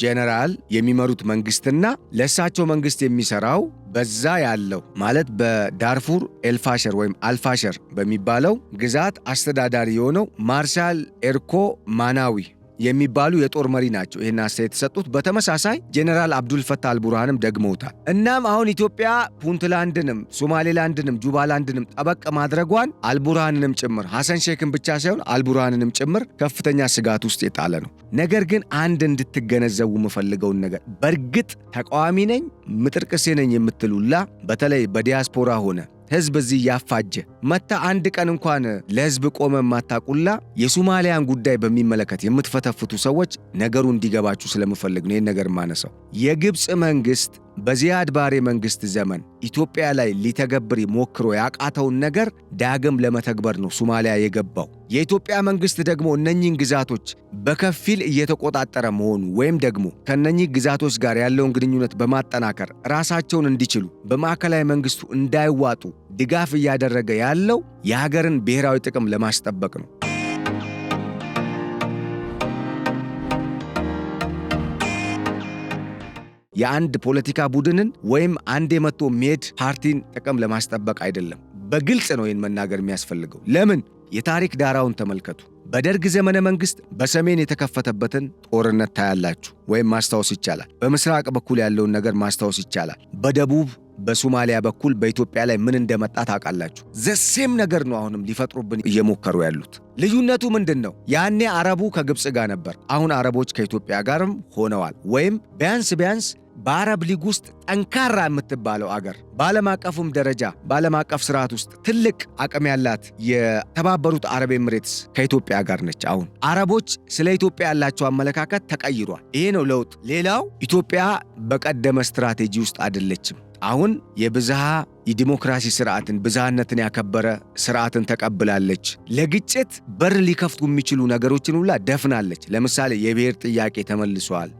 ጀነራል የሚመሩት መንግስትና ለእሳቸው መንግስት የሚሰራው በዛ ያለው ማለት በዳርፉር ኤልፋሸር ወይም አልፋሸር በሚባለው ግዛት አስተዳዳሪ የሆነው ማርሻል ኤርኮ ማናዊ የሚባሉ የጦር መሪ ናቸው ይህን አስተያየት የተሰጡት። በተመሳሳይ ጀነራል አብዱልፈታህ አልቡርሃንም ደግመውታል። እናም አሁን ኢትዮጵያ ፑንትላንድንም ሶማሌላንድንም ጁባላንድንም ጠበቅ ማድረጓን አልቡርሃንንም ጭምር ሐሰን ሼክን ብቻ ሳይሆን አልቡርሃንንም ጭምር ከፍተኛ ስጋት ውስጥ የጣለ ነው። ነገር ግን አንድ እንድትገነዘቡ የምፈልገውን ነገር በእርግጥ ተቃዋሚ ነኝ ምጥርቅሴ ነኝ የምትሉላ በተለይ በዲያስፖራ ሆነ ህዝብ እዚህ ያፋጀ መታ አንድ ቀን እንኳን ለህዝብ ቆመ ማታቁላ የሶማሊያን ጉዳይ በሚመለከት የምትፈተፍቱ ሰዎች ነገሩ እንዲገባችሁ ስለምፈልግ ነው ይህን ነገር ማነሳው። የግብፅ መንግስት በዚያድ ባሬ መንግስት ዘመን ኢትዮጵያ ላይ ሊተገብር ሞክሮ ያቃተውን ነገር ዳግም ለመተግበር ነው ሶማሊያ የገባው። የኢትዮጵያ መንግስት ደግሞ እነኚህን ግዛቶች በከፊል እየተቆጣጠረ መሆኑ ወይም ደግሞ ከነኚህ ግዛቶች ጋር ያለውን ግንኙነት በማጠናከር ራሳቸውን እንዲችሉ በማዕከላዊ መንግስቱ እንዳይዋጡ ድጋፍ እያደረገ ያለው የሀገርን ብሔራዊ ጥቅም ለማስጠበቅ ነው። የአንድ ፖለቲካ ቡድንን ወይም አንድ የመቶ ሜድ ፓርቲን ጥቅም ለማስጠበቅ አይደለም። በግልጽ ነው ይህን መናገር የሚያስፈልገው። ለምን? የታሪክ ዳራውን ተመልከቱ። በደርግ ዘመነ መንግስት በሰሜን የተከፈተበትን ጦርነት ታያላችሁ ወይም ማስታወስ ይቻላል። በምስራቅ በኩል ያለውን ነገር ማስታወስ ይቻላል። በደቡብ በሶማሊያ በኩል በኢትዮጵያ ላይ ምን እንደመጣ ታውቃላችሁ። ዘሴም ነገር ነው አሁንም ሊፈጥሩብን እየሞከሩ ያሉት። ልዩነቱ ምንድን ነው? ያኔ አረቡ ከግብፅ ጋር ነበር። አሁን አረቦች ከኢትዮጵያ ጋርም ሆነዋል። ወይም ቢያንስ በአረብ ሊግ ውስጥ ጠንካራ የምትባለው አገር በዓለም አቀፉም ደረጃ በዓለም አቀፍ ስርዓት ውስጥ ትልቅ አቅም ያላት የተባበሩት አረብ ኤምሬትስ ከኢትዮጵያ ጋር ነች። አሁን አረቦች ስለ ኢትዮጵያ ያላቸው አመለካከት ተቀይሯል። ይሄ ነው ለውጥ። ሌላው ኢትዮጵያ በቀደመ ስትራቴጂ ውስጥ አይደለችም። አሁን የብዝሃ የዲሞክራሲ ስርዓትን ብዝሃነትን ያከበረ ስርዓትን ተቀብላለች። ለግጭት በር ሊከፍቱ የሚችሉ ነገሮችን ሁላ ደፍናለች። ለምሳሌ የብሔር ጥያቄ ተመልሷል፣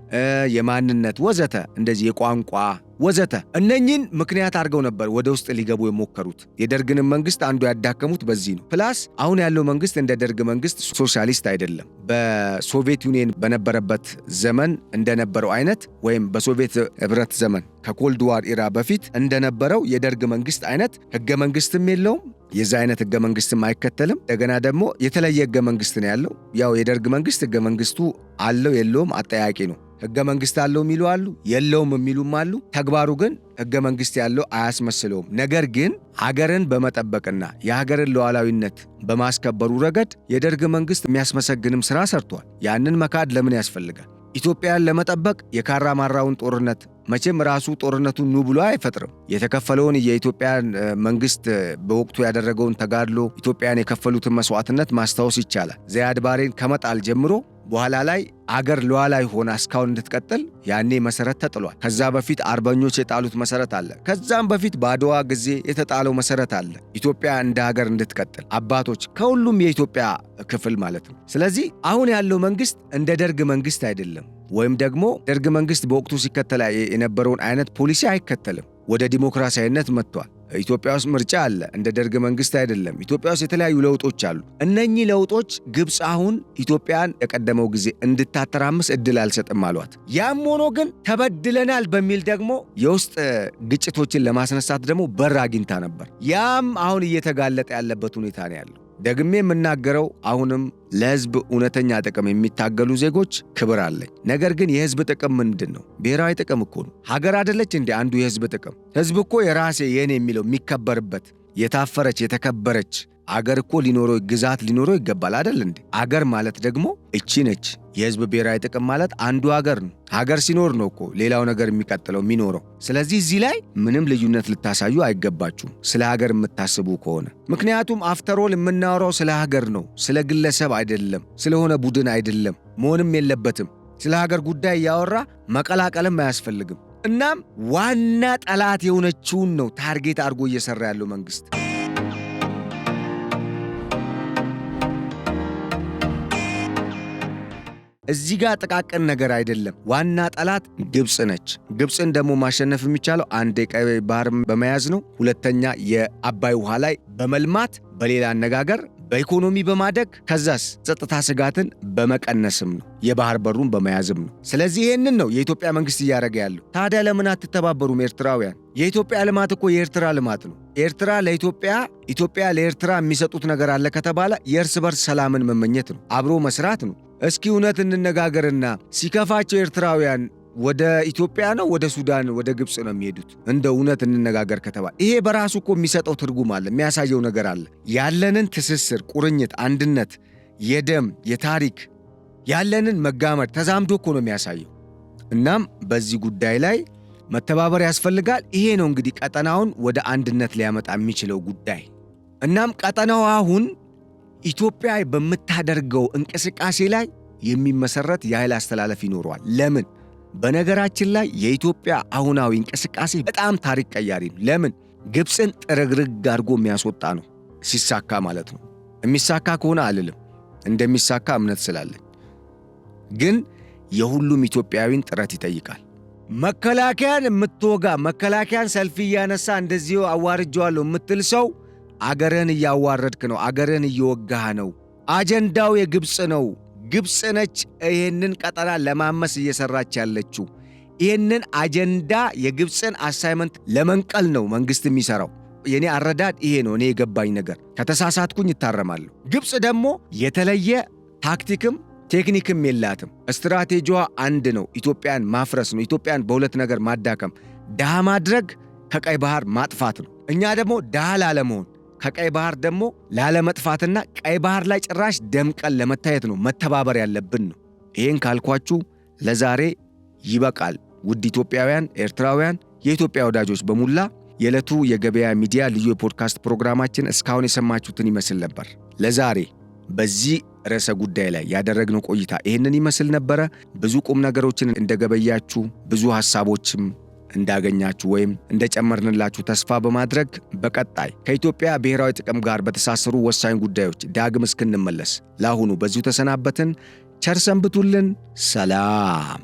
የማንነት ወዘተ፣ እንደዚህ የቋንቋ ወዘተ። እነኚህን ምክንያት አድርገው ነበር ወደ ውስጥ ሊገቡ የሞከሩት። የደርግንም መንግስት አንዱ ያዳከሙት በዚህ ነው። ፕላስ አሁን ያለው መንግስት እንደ ደርግ መንግስት ሶሻሊስት አይደለም። በሶቪየት ዩኒየን በነበረበት ዘመን እንደነበረው አይነት ወይም በሶቪየት ህብረት ዘመን ከኮልድ ዋር ኢራ በፊት እንደነበረው የደርግ መንግስት አይነት ህገ መንግስትም የለውም። የዛ አይነት ህገ መንግስትም አይከተልም። እንደገና ደግሞ የተለየ ህገ መንግስት ነው ያለው። ያው የደርግ መንግስት ህገ መንግስቱ አለው የለውም አጠያቂ ነው። ሕገ መንግሥት አለው የሚሉ አሉ፣ የለውም የሚሉም አሉ። ተግባሩ ግን ሕገ መንግሥት ያለው አያስመስለውም። ነገር ግን ሀገርን በመጠበቅና የሀገርን ሉዓላዊነት በማስከበሩ ረገድ የደርግ መንግሥት የሚያስመሰግንም ሥራ ሰርቷል። ያንን መካድ ለምን ያስፈልጋል? ኢትዮጵያን ለመጠበቅ የካራ ማራውን ጦርነት መቼም ራሱ ጦርነቱን ኑ ብሎ አይፈጥርም። የተከፈለውን የኢትዮጵያን መንግሥት በወቅቱ ያደረገውን ተጋድሎ ኢትዮጵያን የከፈሉትን መስዋዕትነት ማስታወስ ይቻላል። ዚያድ ባሬን ከመጣል ጀምሮ በኋላ ላይ አገር ሉዓላዊ ሆና እስካሁን እንድትቀጥል ያኔ መሰረት ተጥሏል። ከዛ በፊት አርበኞች የጣሉት መሰረት አለ። ከዛም በፊት በአድዋ ጊዜ የተጣለው መሰረት አለ። ኢትዮጵያ እንደ ሀገር እንድትቀጥል አባቶች ከሁሉም የኢትዮጵያ ክፍል ማለት ነው። ስለዚህ አሁን ያለው መንግሥት እንደ ደርግ መንግሥት አይደለም። ወይም ደግሞ ደርግ መንግሥት በወቅቱ ሲከተል የነበረውን አይነት ፖሊሲ አይከተልም። ወደ ዲሞክራሲያዊነት መጥቷል። ኢትዮጵያ ውስጥ ምርጫ አለ። እንደ ደርግ መንግሥት አይደለም። ኢትዮጵያ ውስጥ የተለያዩ ለውጦች አሉ። እነኚህ ለውጦች ግብፅ አሁን ኢትዮጵያን የቀደመው ጊዜ እንድታተራምስ እድል አልሰጥም አሏት። ያም ሆኖ ግን ተበድለናል በሚል ደግሞ የውስጥ ግጭቶችን ለማስነሳት ደግሞ በር አግኝታ ነበር። ያም አሁን እየተጋለጠ ያለበት ሁኔታ ነው ያለው። ደግሜ የምናገረው አሁንም ለሕዝብ እውነተኛ ጥቅም የሚታገሉ ዜጎች ክብር አለኝ። ነገር ግን የሕዝብ ጥቅም ምንድን ነው? ብሔራዊ ጥቅም እኮ ነው። ሀገር አደለች እንዴ አንዱ የሕዝብ ጥቅም? ሕዝብ እኮ የራሴ የኔ የሚለው የሚከበርበት የታፈረች የተከበረች አገር እኮ ሊኖረው ግዛት ሊኖረው ይገባል አይደል እንዴ? አገር ማለት ደግሞ እቺ ነች። የሕዝብ ብሔራዊ ጥቅም ማለት አንዱ አገር ነው። ሀገር ሲኖር ነው እኮ ሌላው ነገር የሚቀጥለው የሚኖረው። ስለዚህ እዚህ ላይ ምንም ልዩነት ልታሳዩ አይገባችሁም ስለ ሀገር የምታስቡ ከሆነ። ምክንያቱም አፍተሮል የምናወራው ስለ ሀገር ነው፣ ስለ ግለሰብ አይደለም፣ ስለሆነ ቡድን አይደለም። መሆንም የለበትም። ስለ ሀገር ጉዳይ እያወራ መቀላቀልም አያስፈልግም። እናም ዋና ጠላት የሆነችውን ነው ታርጌት አድርጎ እየሰራ ያለው መንግስት። እዚህ ጋር ጥቃቅን ነገር አይደለም። ዋና ጠላት ግብፅ ነች። ግብፅን ደግሞ ማሸነፍ የሚቻለው አንድ የቀይ ባህር በመያዝ ነው። ሁለተኛ የአባይ ውሃ ላይ በመልማት በሌላ አነጋገር በኢኮኖሚ በማደግ ከዛስ ጸጥታ ስጋትን በመቀነስም ነው። የባህር በሩን በመያዝም ነው። ስለዚህ ይህንን ነው የኢትዮጵያ መንግስት እያደረገ ያለው። ታዲያ ለምን አትተባበሩም ኤርትራውያን? የኢትዮጵያ ልማት እኮ የኤርትራ ልማት ነው። ኤርትራ ለኢትዮጵያ፣ ኢትዮጵያ ለኤርትራ የሚሰጡት ነገር አለ ከተባለ የእርስ በርስ ሰላምን መመኘት ነው፣ አብሮ መስራት ነው። እስኪ እውነት እንነጋገርና ሲከፋቸው ኤርትራውያን ወደ ኢትዮጵያ ነው ወደ ሱዳን ወደ ግብፅ ነው የሚሄዱት? እንደ እውነት እንነጋገር ከተባለ ይሄ በራሱ እኮ የሚሰጠው ትርጉም አለ፣ የሚያሳየው ነገር አለ። ያለንን ትስስር፣ ቁርኝት፣ አንድነት፣ የደም የታሪክ ያለንን መጋመድ ተዛምዶ እኮ ነው የሚያሳየው። እናም በዚህ ጉዳይ ላይ መተባበር ያስፈልጋል። ይሄ ነው እንግዲህ ቀጠናውን ወደ አንድነት ሊያመጣ የሚችለው ጉዳይ። እናም ቀጠናው አሁን ኢትዮጵያ በምታደርገው እንቅስቃሴ ላይ የሚመሰረት የኃይል አስተላለፍ ይኖረዋል። ለምን? በነገራችን ላይ የኢትዮጵያ አሁናዊ እንቅስቃሴ በጣም ታሪክ ቀያሪ ነው። ለምን? ግብፅን ጥርግርግ አድርጎ የሚያስወጣ ነው፣ ሲሳካ ማለት ነው። የሚሳካ ከሆነ አልልም፣ እንደሚሳካ እምነት ስላለኝ። ግን የሁሉም ኢትዮጵያዊን ጥረት ይጠይቃል። መከላከያን የምትወጋ መከላከያን ሰልፍ እያነሳ እንደዚሁ አዋርጀዋለሁ የምትል ሰው አገርን እያዋረድክ ነው፣ አገርን እየወጋህ ነው። አጀንዳው የግብፅ ነው። ግብፅ ነች ይህንን ቀጠና ለማመስ እየሰራች ያለችው። ይህንን አጀንዳ የግብፅን አሳይመንት ለመንቀል ነው መንግስት የሚሰራው። የኔ አረዳድ ይሄ ነው። እኔ የገባኝ ነገር ከተሳሳትኩኝ ይታረማለሁ። ግብፅ ደግሞ የተለየ ታክቲክም ቴክኒክም የላትም። ስትራቴጂዋ አንድ ነው፣ ኢትዮጵያን ማፍረስ ነው። ኢትዮጵያን በሁለት ነገር ማዳከም፣ ድሃ ማድረግ፣ ከቀይ ባህር ማጥፋት ነው። እኛ ደግሞ ድሃ ላለመሆን ከቀይ ባህር ደግሞ ላለመጥፋትና ቀይ ባህር ላይ ጭራሽ ደምቀን ለመታየት ነው መተባበር ያለብን ነው። ይህን ካልኳችሁ ለዛሬ ይበቃል። ውድ ኢትዮጵያውያን፣ ኤርትራውያን፣ የኢትዮጵያ ወዳጆች በሙላ የዕለቱ የገበያ ሚዲያ ልዩ የፖድካስት ፕሮግራማችን እስካሁን የሰማችሁትን ይመስል ነበር። ለዛሬ በዚህ ርዕሰ ጉዳይ ላይ ያደረግነው ቆይታ ይህንን ይመስል ነበረ። ብዙ ቁም ነገሮችን እንደገበያችሁ፣ ብዙ ሐሳቦችም እንዳገኛችሁ ወይም እንደጨመርንላችሁ ተስፋ በማድረግ በቀጣይ ከኢትዮጵያ ብሔራዊ ጥቅም ጋር በተሳሰሩ ወሳኝ ጉዳዮች ዳግም እስክንመለስ ለአሁኑ በዚሁ ተሰናበትን። ቸር ሰንብቱልን። ሰላም።